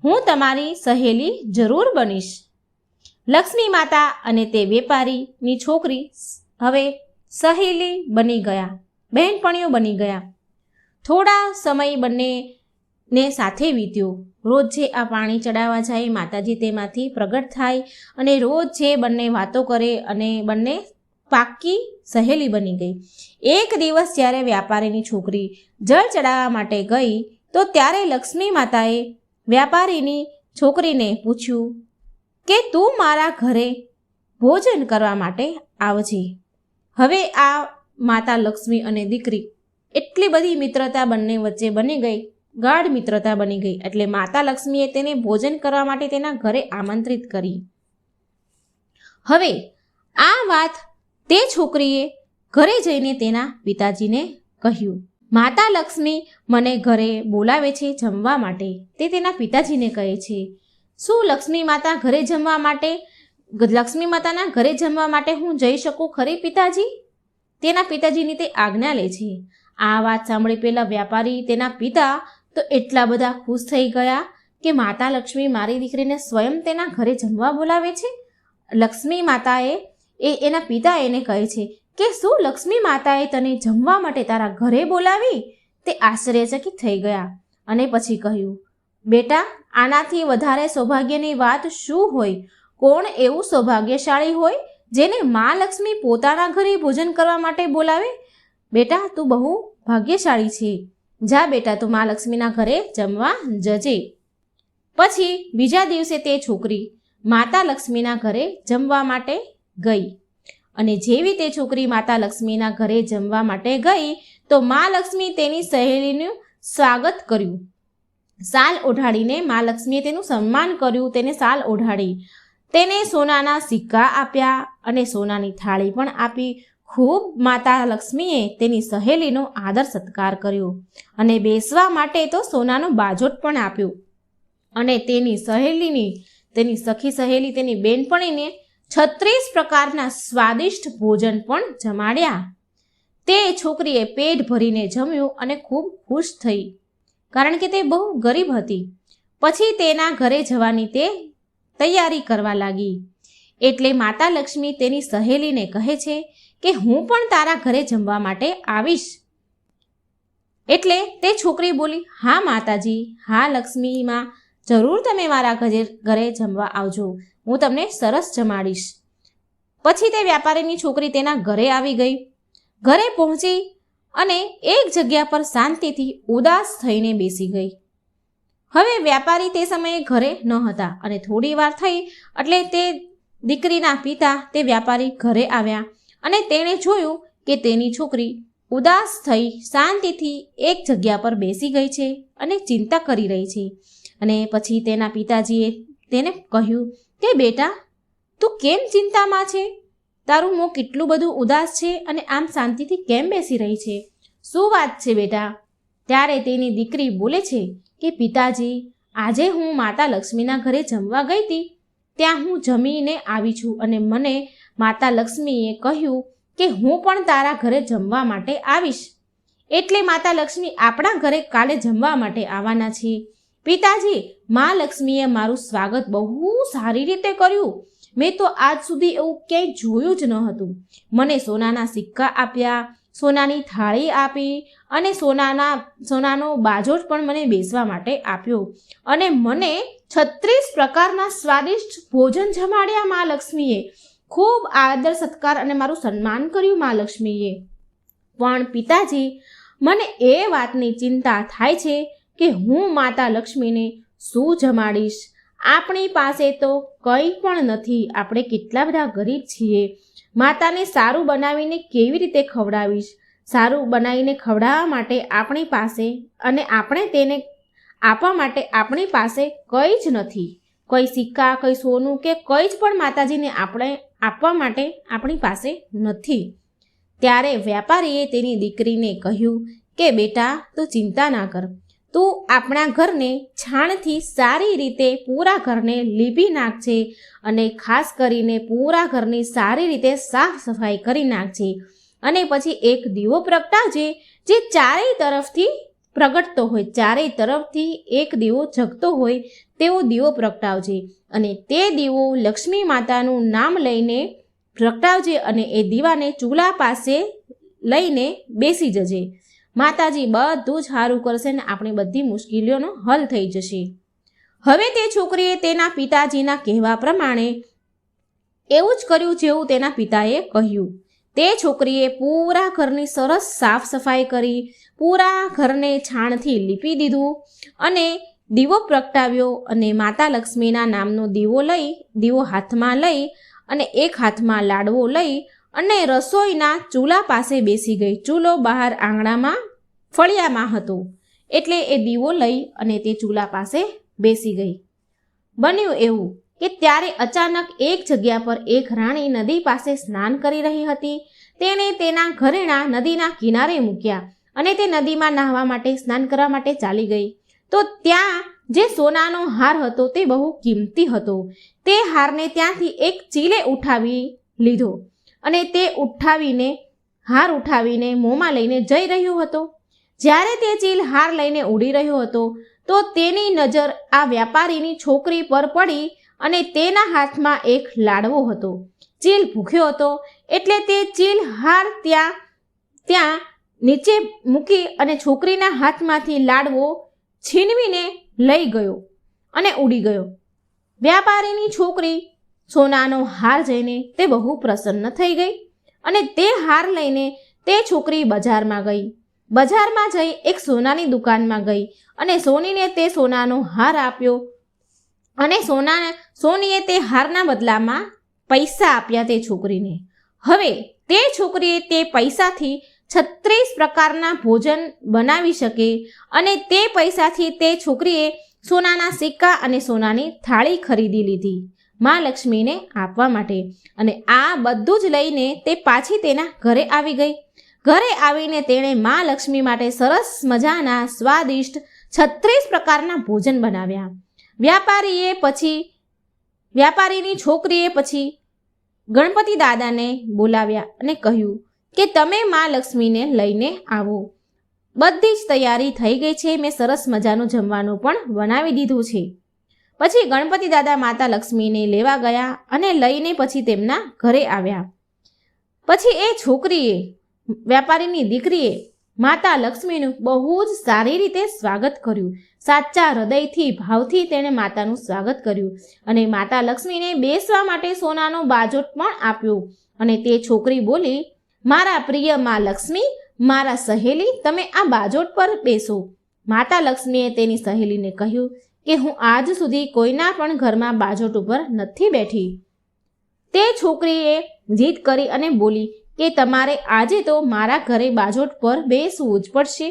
હું તમારી સહેલી જરૂર બનીશ. લક્ષ્મી માતા અને તે વેપારીની છોકરી હવે સહેલી બની ગયા, બહેનપણીઓ બની ગયા. થોડા સમય બંનેને સાથે વીત્યો. રોજ જે આ પાણી ચડાવવા જાય, માતાજી તેમાંથી પ્રગટ થાય અને રોજ જે બંને વાતો કરે અને બંને પાક્કી સહેલી બની ગઈ. એક દિવસ જ્યારે વ્યાપારીની છોકરી જળ ચડાવવા માટે ગઈ, તો ત્યારે લક્ષ્મી માતાએ વ્યાપારીની છોકરીને પૂછ્યું કે તું મારા ઘરે ભોજન કરવા માટે આવજે. હવે આ માતા લક્ષ્મી અને દીકરી એટલી બધી મિત્રતા બંને વચ્ચે બની ગઈ, ગાઢ મિત્રતા બની ગઈ. એટલે માતા લક્ષ્મીએ તેને ભોજન કરવા માટે તેના ઘરે આમંત્રિત કરી. હવે આ વાત તે છોકરીએ ઘરે જઈને તેના પિતાજીને કહ્યું. માતા લક્ષ્મી મને ઘરે બોલાવે છે જમવા માટે, તે તેના પિતાજીને કહે છે. શું લક્ષ્મી માતા ઘરે જમવા માટે, લક્ષ્મી માતાના ઘરે જમવા માટે હું જઈ શકું ખરી પિતાજી? તેના પિતાજીની તે આજ્ઞા લે છે. આ વાત સાંભળી પેલા વ્યાપારી, તેના પિતા તો એટલા બધા ખુશ થઈ ગયા કે માતા લક્ષ્મી મારી દીકરીને સ્વયં તેના ઘરે જમવા બોલાવે છે. લક્ષ્મી માતાએ એના પિતા એને કહે છે કે શું લક્ષ્મી માતાએ તને જમવા માટે તારા ઘરે બોલાવી? તે આશ્ચર્યચકિત થઈ ગયા અને પછી કહ્યું, બેટા, આનાથી વધારે સૌભાગ્યની વાત શું હોય? કોણ એવું સૌભાગ્યશાળી હોય જેને મા લક્ષ્મી પોતાના ઘરે ભોજન કરવા માટે બોલાવે? બેટા, તું બહુ ભાગ્યશાળી છે. જા બેટા, તું મા લક્ષ્મીના ઘરે જમવા જજે. પછી બીજા દિવસે તે છોકરી માતા લક્ષ્મીના ઘરે જમવા માટે ગઈ. અને જેવી તે છોકરી માતા લક્ષ્મીના ઘરે જમવા માટે ગઈ, તો મા લક્ષ્મી તેની સહેલીનું સ્વાગત કર્યું. શાલ ઓઢાડીને મા લક્ષ્મીએ તેનું સન્માન કર્યું. તેને શાલ ઓઢાડી, તેને સોનાના સિક્કા આપ્યા અને સોનાની થાળી પણ આપી. ખૂબ માતા લક્ષ્મીએ તેની સહેલીનો આદર સત્કાર કર્યો અને બેસવા માટે તો સોનાનો બાજોટ પણ આપ્યો. અને તેની સહેલીની, તેની સખી સહેલી, તેની બેનપણીને 36 પ્રકારના સ્વાદિષ્ટ ભોજન પણ જમાડ્યા. તે છોકરીએ પેટ ભરીને જમ્યું અને ખૂબ ખુશ થઈ, કારણ કે તે બહુ ગરીબ હતી. પછી તેના ઘરે જવાની તે તૈયારી કરવા લાગી. એટલે માતા લક્ષ્મી તેની સહેલીને કહે છે કે હું પણ તારા ઘરે જમવા માટે આવીશ. એટલે તે છોકરી બોલી, હા માતાજી, હા લક્ષ્મીમાં, જરૂર તમે મારા ઘરે જમવા આવજો, હું તમને સરસ જમાડીશ. પછી તે વ્યાપારીની છોકરી તેના ઘરે આવી ગઈ. ઘરે પહોંચી અને એક જગ્યા પર શાંતિથી ઉદાસ થઈને બેસી ગઈ. હવે વ્યાપારી તે સમયે ઘરે ન હતા અને થોડી વાર થઈ એટલે તે દીકરીના પિતા તે વ્યાપારી ઘરે આવ્યા અને તેણે જોયું કે તેની છોકરી ઉદાસ થઈ શાંતિથી એક જગ્યા પર બેસી ગઈ છે અને ચિંતા કરી રહી છે. અને પછી તેના પિતાજીએ તેને કહ્યું કે બેટા, તું કેમ ચિંતામાં છે? તારું મોં કેટલું બધું ઉદાસ છે અને આમ શાંતિથી કેમ બેસી રહી છે? શું વાત છે બેટા? ત્યારે તેની દીકરી બોલે છે કે પિતાજી, આજે હું માતા લક્ષ્મીના ઘરે જમવા ગઈ હતી. ત્યાં હું જમીને આવી છું અને મને માતા લક્ષ્મીએ કહ્યું કે હું પણ તારા ઘરે જમવા માટે આવીશ. એટલે માતા લક્ષ્મી આપણા ઘરે કાલે જમવા માટે આવવાના છે. પિતાજી, મા લક્ષ્મીએ મારું સ્વાગત બહુ સારી રીતે કર્યું. મેં તો આજ સુધી એવું ક્યાંય જોયું જ ન હતું. મને સોનાના સિક્કા આપ્યા, સોનાની થાળી આપી અને સોનાનો બાજોટ પણ મને બેસવા માટે આપ્યો અને મને 36 પ્રકારના સ્વાદિષ્ટ ભોજન જમાડ્યા મા લક્ષ્મીએ. ખૂબ આદર સત્કાર અને મારું સન્માન કર્યું મા લક્ષ્મીએ. પણ પિતાજી, મને એ વાતની ચિંતા થાય છે કે હું માતા લક્ષ્મીને શું જમાડીશ? આપણી પાસે તો કંઈ પણ નથી. આપણે કેટલા બધા ગરીબ છીએ. માતાને સારું બનાવીને કેવી રીતે ખવડાવીશ? સારું બનાવીને ખવડાવવા માટે આપણી પાસે અને આપણે તેને આપવા માટે આપણી પાસે કંઈ જ નથી. કોઈ સિક્કા, કોઈ સોનું કે કંઈ જ પણ માતાજીને આપણે આપવા માટે આપણી પાસે નથી. ત્યારે વ્યાપારીએ તેની દીકરીને કહ્યું કે બેટા, તું ચિંતા ના કર. તું આપણા ઘરને છાણથી સારી રીતે પૂરા ઘરને લીપી નાખજે અને ખાસ કરીને પૂરા ઘરની સારી રીતે સાફ સફાઈ કરી નાખજે અને પછી એક દીવો પ્રગટાવજે જે ચારેય તરફથી પ્રગટતો હોય, ચારેય તરફથી એક દીવો જગતો હોય તેવો દીવો પ્રગટાવજે અને તે દીવો લક્ષ્મી માતાનું નામ લઈને પ્રગટાવજે અને એ દીવાને ચૂલા પાસે લઈને બેસી જજે. માતાજી બધું જ સારું કરશે ને આપણી બધી મુશ્કેલીઓનો હલ થઈ જશે. હવે તે છોકરીએ તેના પિતાજીના કહેવા પ્રમાણે એવું જ કર્યું જેવું તેના પિતાએ કહ્યું. તે છોકરીએ પૂરા ઘરની સરસ સાફ સફાઈ કરી, પૂરા ઘરને છાણથી લીપી દીધું અને દીવો પ્રગટાવ્યો અને માતા લક્ષ્મીના નામનો દીવો હાથમાં લઈ અને એક હાથમાં લાડવો લઈ અને રસોઈના ચૂલા પાસે બેસી ગઈ. ચૂલો બહાર આંગણામાં ફળિયામાં હતો એટલે એ દીવો લઈ અને તે ચૂલા પાસે બેસી ગઈ. બન્યું એવું કે ત્યારે અચાનક એક જગ્યા પર એક રાણી નદી પાસે સ્નાન કરી રહી હતી. તેણે તેના ઘરેણા નદીના કિનારે મૂક્યા અને તે નદીમાં નહાવા માટે, સ્નાન કરવા માટે ચાલી ગઈ. તો ત્યાં જે સોનાનો હાર હતો તે બહુ કિંમતી હતો. તે હારને ત્યાંથી એક ચીલે ઉઠાવી લીધો અને તે હાર ઉઠાવીને મોંમાં લઈને જઈ રહ્યો હતો. જ્યારે તે ચીલ હાર લઈને ઉડી રહ્યો હતો તો તેની નજર આ વ્યાપારીની છોકરી પર પડી અને તેના હાથમાં એક લાડવો હતો. ચીલ ભૂખ્યો હતો એટલે તે ચીલ હાર ત્યાં નીચે મૂકી અને છોકરીના હાથમાંથી લાડવો છીનવીને લઈ ગયો અને ઉડી ગયો. વ્યાપારીની છોકરી સોનાનો હાર જોઈને તે બહુ પ્રસન્ન થઈ ગઈ અને તે હાર લઈને તે છોકરી બજારમાં ગઈ. બજારમાં જઈ એક સોનાની દુકાનમાં ગઈ અને સોનીને તે સોનાનો હાર આપ્યો અને સોનીએ તે હારના બદલામાં પૈસા આપ્યા તે છોકરીને. હવે તે છોકરીએ તે પૈસાથી 36 પ્રકારના ભોજન બનાવી શકે અને તે પૈસાથી તે છોકરીએ સોનાના સિક્કા અને સોનાની થાળી ખરીદી લીધી મા લક્ષ્મીને આપવા માટે. અને આ બધું જ લઈને તે પાછી તેના ઘરે આવી ગઈ. ઘરે આવીને તેણે મા લક્ષ્મી માટે સરસ મજાના સ્વાદિષ્ટ 36 પ્રકારના ભોજન બનાવ્યા. વ્યાપારીની છોકરીએ પછી ગણપતિ દાદાને બોલાવ્યા અને કહ્યું કે તમે મા લક્ષ્મીને લઈને આવો. બધી જ તૈયારી થઈ ગઈ છે. મેં સરસ મજાનું જમવાનું પણ બનાવી દીધું છે. પછી ગણપતિ દાદા માતા લક્ષ્મીને લેવા ગયા અને લઈને પછી તેમના ઘરે આવ્યા. પછી એ છોકરીએ, વ્યાપારીની દીકરીએ માતા લક્ષ્મીનું બહુ જ સારી રીતે સ્વાગત કર્યું. સાચા હૃદયથી, ભાવથી તેણે માતાનું સ્વાગત કર્યું અને માતા લક્ષ્મીને બેસવા માટે સોનાનો બાજોટ પણ આપ્યો. અને તે છોકરી બોલી, મારા પ્રિય મા લક્ષ્મી, મારા સહેલી, તમે આ બાજોટ પર બેસો. માતા લક્ષ્મીએ તેની સહેલીને કહ્યું કે હું આજ સુધી કોઈના પણ ઘરમાં બાજોટ ઉપર નથી બેઠી. તે છોકરીએ જીદ કરી અને બોલી કે તમારે આજે તો મારા ઘરે બાજોટ પર બેસવું જ પડશે.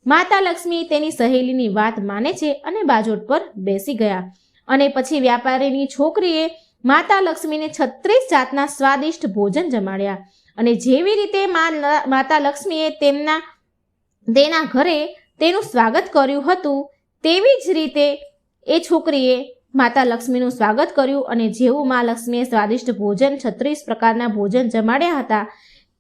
માતા લક્ષ્મી તેની સહેલીની વાત માને છે અને બાજોટ પર બેસી ગયા. અને પછી વ્યાપારીની છોકરીએ માતા લક્ષ્મીને 36 જાતના સ્વાદિષ્ટ ભોજન જમાડ્યા. અને જેવી રીતે માતા લક્ષ્મીએ તેના ઘરે તેનું સ્વાગત કર્યું હતું તેવી જ રીતે એ છોકરીએ માતા લક્ષ્મીનું સ્વાગત કર્યું. અને જેવું મા લક્ષ્મીએ સ્વાદિષ્ટ ભોજન 36 પ્રકારના ભોજન જમાડ્યા હતા,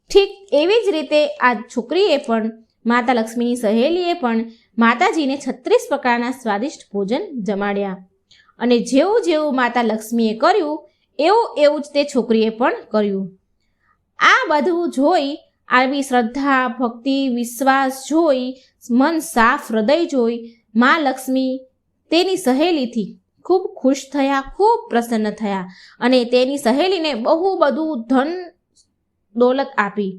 ઠીક એવી જ રીતે આ છોકરીએ પણ, માતા લક્ષ્મીની સહેલીએ પણ માતાજીને 36 પ્રકારના સ્વાદિષ્ટ ભોજન જમાડ્યા. અને જેવું જેવું માતા લક્ષ્મીએ કર્યું એવું જ તે છોકરીએ પણ કર્યું. આ બધું જોઈ, આવી શ્રદ્ધા, ભક્તિ, વિશ્વાસ જોઈ, મન સાફ હૃદય જોઈ મા લક્ષ્મી તેની સહેલીથી ખૂબ ખુશ થયા, ખૂબ પ્રસન્ન થયા અને તેની સહેલીને બહુ બધું ધન દોલત આપી,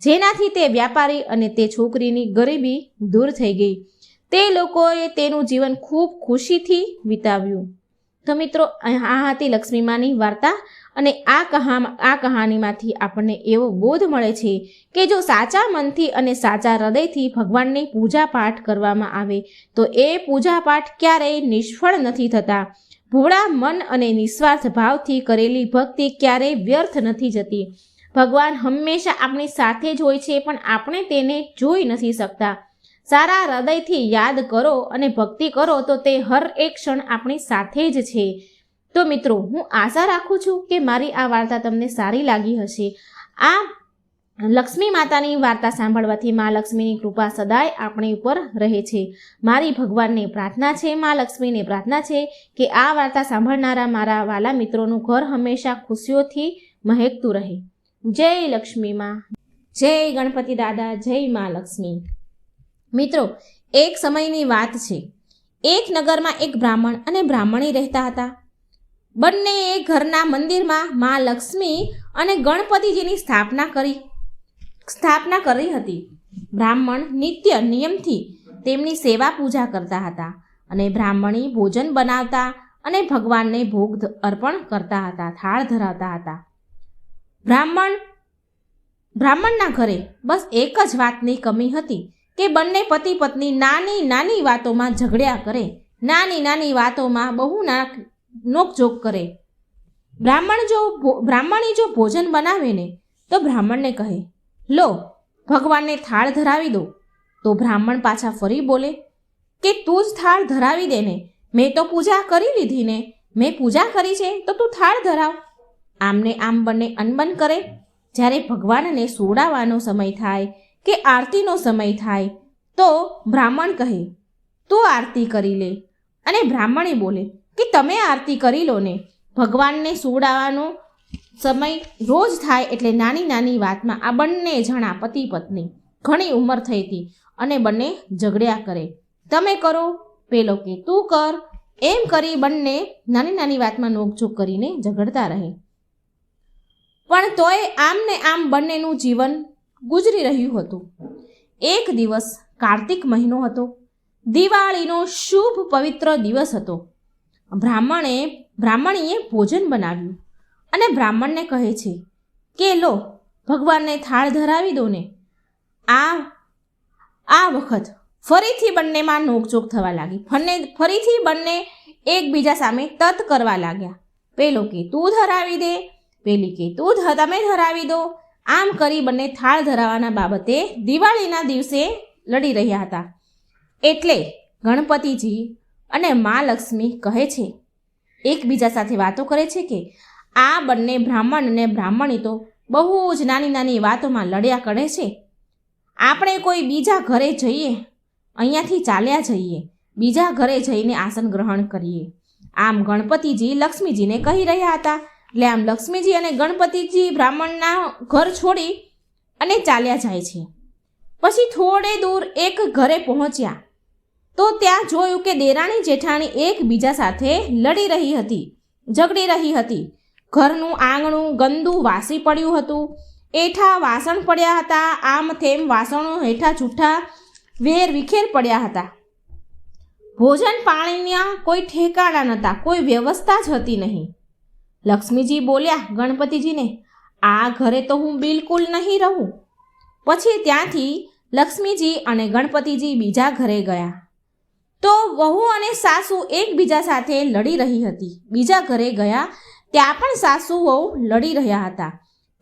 જેનાથી તે વ્યાપારી અને તે છોકરીની ગરીબી દૂર થઈ ગઈ. તે લોકોએ તેનું જીવન ખૂબ ખુશીથી વિતાવ્યું. તો મિત્રો, આ હતી લક્ષ્મીમાની વાર્તા. અને આ કહાનીમાંથી આપણને એવો બોધ મળે છે કે જો સાચા મનથી અને સાચા હૃદયથી ભગવાનની પૂજા પાઠ કરવામાં આવે તો એ પૂજા પાઠ ક્યારેય નિષ્ફળ નથી થતા. ભોળા મન અને નિસ્વાર્થ ભાવથી કરેલી ભક્તિ ક્યારેય વ્યર્થ નથી જતી. ભગવાન હંમેશા આપણી સાથે જ હોય છે, પણ આપણે તેને જોઈ નથી શકતા. સારા હૃદયથી યાદ કરો અને ભક્તિ કરો તો તે હર એક ક્ષણ આપણી સાથે જ છે. તો મિત્રો, હું આશા રાખું છું કે મારી આ વાર્તા તમને સારી લાગી હશે. આ લક્ષ્મી માતાની વાર્તા સાંભળવાથી મા લક્ષ્મીની કૃપા સદાય આપણી ઉપર રહે છે. મારી ભગવાનને પ્રાર્થના છે, મા લક્ષ્મીને પ્રાર્થના છે કે આ વાર્તા સાંભળનારા મારા વાલા મિત્રોનું ઘર હંમેશા ખુશીઓથી મહેકતું રહે. જય લક્ષ્મી માં, જય ગણપતિ દાદા, જય મા લક્ષ્મી. મિત્રો, એક સમયની વાત છે. એક નગરમાં એક બ્રાહ્મણ અને બ્રાહ્મણી રહેતા હતા. બંનેએ ઘરના મંદિરમાં મા લક્ષ્મી અને ગણપતિજીની સ્થાપના કરી હતી. બ્રાહ્મણ નિત્ય નિયમથી તેમની સેવા પૂજા કરતા હતા અને બ્રાહ્મણી ભોજન બનાવતા અને ભગવાનને ભોગ અર્પણ કરતા હતા, થાળ ધરાવતા હતા. બ્રાહ્મણના ઘરે બસ એક જ વાતની કમી હતી કે બંને પતિ પત્ની નાની નાની વાતોમાં ઝઘડ્યા કરે, નાની નાની વાતોમાં બહુ નોકઝોક કરે. બ્રાહ્મણી જો ભોજન બનાવે ને તો બ્રાહ્મણને કહે, લો ભગવાનને થાળ ધરાવી દો. તો બ્રાહ્મણ પાછા ફરી બોલે કે તું જ થાળ ધરાવી દે ને, મેં તો પૂજા કરી લીધી ને, મેં પૂજા કરી છે તો તું થાળ ધરાવ. આમને આમ બંને અનબન કરે. જ્યારે ભગવાનને સોડાવવાનો સમય થાય કે આરતીનો સમય થાય તો બ્રાહ્મણ કહે, તું આરતી કરી લે. અને બ્રાહ્મણી બોલે કે તમે આરતી કરી લો ને. ભગવાનને સોડાવવાનો સમય રોજ થાય એટલે નાની નાની વાતમાં આ બંને જણા પતિ પત્ની, ઘણી ઉંમર થઈ હતી અને બંને ઝઘડ્યા કરે. તમે કરો, પેલો કે તું કર, એમ કરી બંને નાની નાની વાતમાં નોકઝોક કરીને ઝઘડતા રહે. પણ તોય આમ ને આમ બંનેનું જીવન ગુજરી રહ્યું હતું. એક દિવસ કાર્તિક મહિનો હતો. દિવાળીનો શુભ પવિત્ર દિવસ હતો. બ્રાહ્મણીએ ભોજન બનાવ્યું અને બ્રાહ્મણને કહે છે કે લો ભગવાનને થાળ ધરાવી દો ને. આ વખત ફરીથી બંનેમાં નોકઝોક થવા લાગી. ફરીથી બંને એકબીજા સામે તત કરવા લાગ્યા. પેલો કે તું ધરાવી દે, પેલી કે તમે ધરાવી દો. આમ કરી બંને થાળ ધરાવવાના બાબતે દિવાળીના દિવસે લડી રહ્યા હતા. એટલે ગણપતિજી અને મા લક્ષ્મી કહે છે, એકબીજા સાથે વાતો કરે છે કે આ બંને બ્રાહ્મણ અને બ્રાહ્મણી તો બહુ જ નાની નાની વાતોમાં લડ્યા કરે છે. આપણે કોઈ બીજા ઘરે જઈએ, અહીંયાથી ચાલ્યા જઈએ, બીજા ઘરે જઈને આસન ગ્રહણ કરીએ. આમ ગણપતિજી લક્ષ્મીજીને કહી રહ્યા હતા. એટલે આમ લક્ષ્મીજી અને ગણપતિજી બ્રાહ્મણના ઘર છોડી અને ચાલ્યા જાય છે. પછી થોડે દૂર એક ઘરે પહોંચ્યા તો ત્યાં જોયું કે દેરાણી જેઠાણી એકબીજા સાથે લડી રહી હતી, ઝઘડી રહી હતી. ઘરનું આંગણું ગંદુ વાસી પડ્યું હતું, એઠા વાસણ પડ્યા હતા, આમ તેમ વાસણો હેઠા જૂઠા વેર વિખેર પડ્યા હતા. ભોજન પાણીના કોઈ ઠેકાણા નહોતા, કોઈ વ્યવસ્થા જ હતી નહીં. લક્ષ્મીજી બોલ્યા ગણપતિજીને, આ ઘરે તો હું બિલકુલ નહીં રહું. પછી ત્યાંથી લક્ષ્મીજી અને ગણપતિજી બીજા ઘરે ગયા તો વહુ અને સાસુ એકબીજા સાથે લડી રહી હતી. બીજા ઘરે ગયા ત્યાં પણ સાસુ વહુ લડી રહ્યા હતા.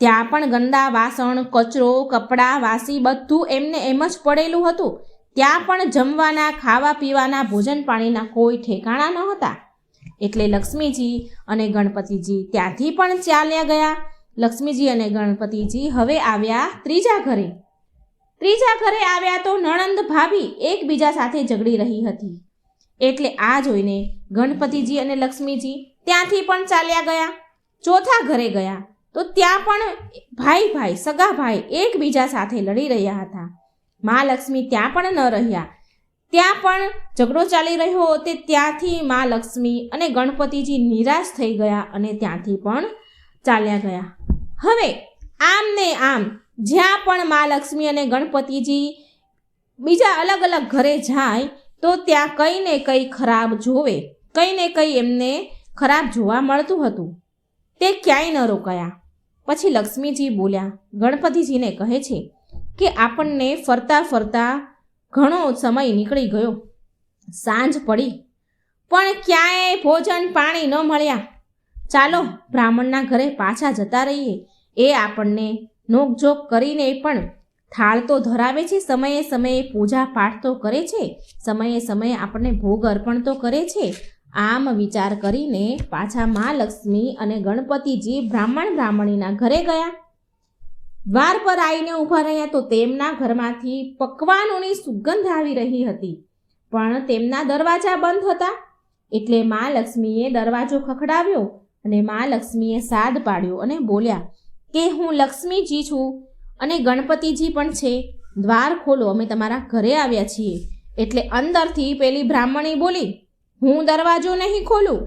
ત્યાં પણ ગંદા વાસણ, કચરો, કપડાં, વાસી બધું એમને એમ જ પડેલું હતું. ત્યાં પણ જમવાના, ખાવા પીવાના, ભોજન પાણીના કોઈ ઠેકાણા ન હતા. એટલે લક્ષ્મીજી અને ગણપતિજી ત્યાંથી પણ ચાલ્યા ગયા. લક્ષ્મીજી અને ગણપતિજી હવે આવ્યા ત્રીજા ઘરે. ત્રીજા ઘરે આવ્યા તો નણંદ ભાભી એકબીજા સાથે ઝઘડી રહી હતી. એટલે આ જોઈને ગણપતિજી અને લક્ષ્મીજી ત્યાંથી પણ ચાલ્યા ગયા. ચોથા ઘરે ગયા તો ત્યાં પણ ભાઈ સગા ભાઈ એકબીજા સાથે લડી રહ્યા હતા. મા લક્ષ્મી ત્યાં પણ ન રહ્યા. ત્યાં પણ ઝઘડો ચાલી રહ્યો તે ત્યાંથી મા લક્ષ્મી અને ગણપતિજી નિરાશ થઈ ગયા અને ત્યાંથી પણ ચાલ્યા ગયા. હવે આમ ને આમ જ્યાં પણ મા લક્ષ્મી અને ગણપતિજી બીજા અલગ અલગ ઘરે જાય તો ત્યાં કંઈ ને કંઈ ખરાબ જોવે, કંઈ ને કંઈ એમને ખરાબ જોવા મળતું હતું. તે ક્યાંય ન રોકાયા. પછી લક્ષ્મીજી બોલ્યા, ગણપતિજીને કહે છે કે આપણને ફરતા ફરતા ઘણો સમય નીકળી ગયો, સાંજ પડી, પણ ક્યાંય ભોજન પાણી ન મળ્યા. ચાલો બ્રાહ્મણના ઘરે પાછા જતા રહીએ. એ આપણને નોકઝોક કરીને પણ થાળ તો ધરાવે છે, સમયે સમયે પૂજા પાઠ તો કરે છે, સમયે સમયે આપણને ભોગ અર્પણ તો કરે છે. આમ વિચાર કરીને પાછા મા લક્ષ્મી અને ગણપતિજી બ્રાહ્મણીના ઘરે ગયા. દ્વાર પર આવીને ઊભા રહ્યા તો તેમના ઘરમાંથી પકવાનોની સુગંધ આવી રહી હતી, પણ તેમના દરવાજા બંધ હતા. એટલે મા લક્ષ્મીએ દરવાજો ખખડાવ્યો અને મા લક્ષ્મીએ સાદ પાડ્યો અને બોલ્યા કે હું લક્ષ્મીજી છું અને ગણપતિજી પણ છે, દ્વાર ખોલો, અમે તમારા ઘરે આવ્યા છીએ. એટલે અંદરથી પેલી બ્રાહ્મણી બોલી, હું દરવાજો નહીં ખોલું.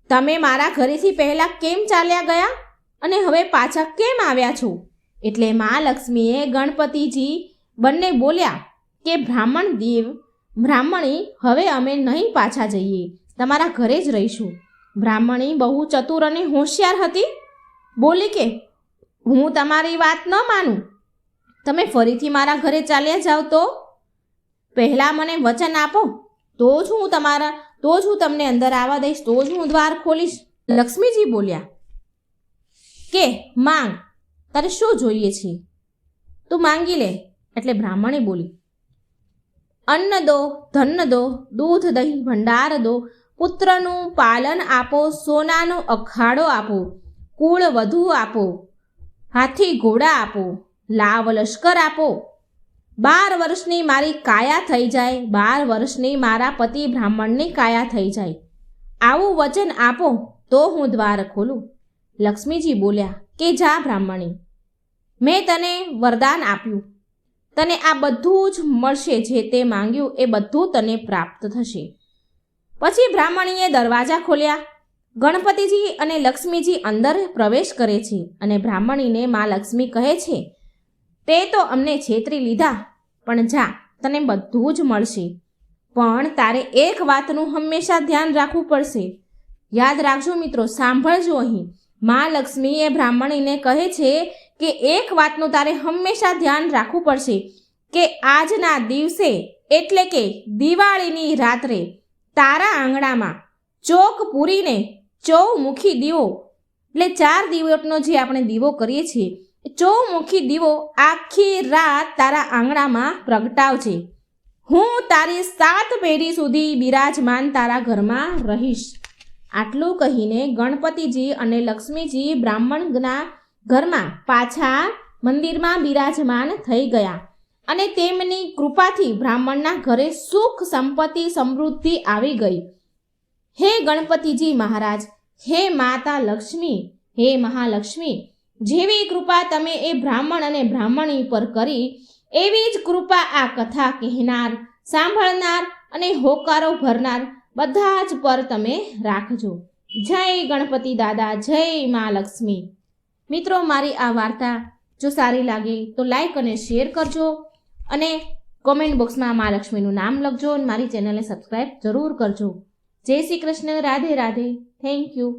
તમે મારા ઘરેથી પહેલાં કેમ ચાલ્યા ગયા અને હવે પાછા કેમ આવ્યા છો? એટલે મા લક્ષ્મીએ ગણપતિજી બંને બોલ્યા કે બ્રાહ્મણી, હવે અમે નહીં પાછા જઈએ, તમારા ઘરે જ રહીશું. બ્રાહ્મણી બહુ ચતુર અને હોશિયાર હતી. બોલી કે હું તમારી વાત ન માનું. તમે ફરીથી મારા ઘરે ચાલ્યા જાઓ તો પહેલાં મને વચન આપો, તો જ હું તમને અંદર આવવા દઈશ, તો જ હું દ્વાર ખોલીશ. લક્ષ્મીજી બોલ્યા કે માંગ, તારે શું જોઈએ છે તું માંગી લે. એટલે બ્રાહ્મણી બોલી, અન્ન દો, ધન દો, દૂધ દહીં ભંડાર દો, પુત્રનું પાલન આપો, સોનાનો અખાડો આપો, કુળ વધુ આપો, હાથી ઘોડા આપો, લાવ લશ્કર આપો. 12 વર્ષની મારી કાયા થઈ જાય, 12 વર્ષની મારા પતિ બ્રાહ્મણની કાયા થઈ જાય, આવું વચન આપો તો હું દ્વાર ખોલું. લક્ષ્મીજી બોલ્યા કે જા બ્રાહ્મણી, મેં તને વરદાન આપ્યું, તને આ બધું જ મળશે, જે તે માંગ્યું એ બધું તને પ્રાપ્ત થશે. પછી બ્રાહ્મણીએ દરવાજા ખોલ્યા. ગણપતિજી અને લક્ષ્મીજી અંદર પ્રવેશ કરે છે અને બ્રાહ્મણીને મા લક્ષ્મી કહે છે, તે તો અમને છેતરી લીધા, પણ જા, તને બધું જ મળશે. પણ તારે એક વાતનું હંમેશા ધ્યાન રાખવું પડશે. યાદ રાખજો મિત્રો, સાંભળજો. અહીં મા લક્ષ્મી એ બ્રાહ્મણીને કહે છે કે એક વાતનું તારે હંમેશા ધ્યાન રાખવું પડશે કે આજના દિવસે એટલે કે દિવાળીની રાત્રે તારા આંગણામાં ચોક પૂરીને ચૌમુખી દીવો એટલે 4 દિવસનો જે આપણે દીવો કરીએ છીએ ચૌમુખી દીવો આખી રાત તારા આંગણામાં પ્રગટાવજે. હું તારી 7 પેઢી સુધી બિરાજમાન તારા ઘરમાં રહીશ. આટલું કહીને ગણપતિજી અને લક્ષ્મીજી બ્રાહ્મણના ઘરમાં પાછા મંદિરમાં બિરાજમાન થઈ ગયા અને તેમની કૃપાથી બ્રાહ્મણના ઘરે સુખ સંપત્તિ સમૃદ્ધિ આવી ગઈ. હે ગણપતિજી મહારાજ, હે માતા લક્ષ્મી, હે મહાલક્ષ્મી, જેવી કૃપા તમે એ બ્રાહ્મણ અને બ્રાહ્મણી પર કરી એવી જ કૃપા આ કથા કહેનાર, સાંભળનાર અને હોકારો ભરનાર બધા જ પર તમે રાખજો. જય ગણપતિ દાદા, જય મા લક્ષ્મી. મિત્રો, મારી આ વાર્તા જો સારી લાગે તો લાઈક અને શેર કરજો અને કોમેન્ટ બોક્સમાં મા લક્ષ્મીનું નામ લખજો અને મારી ચેનલને સબસ્ક્રાઈબ જરૂર કરજો. જય શ્રી કૃષ્ણ. રાધે રાધે. Thank you.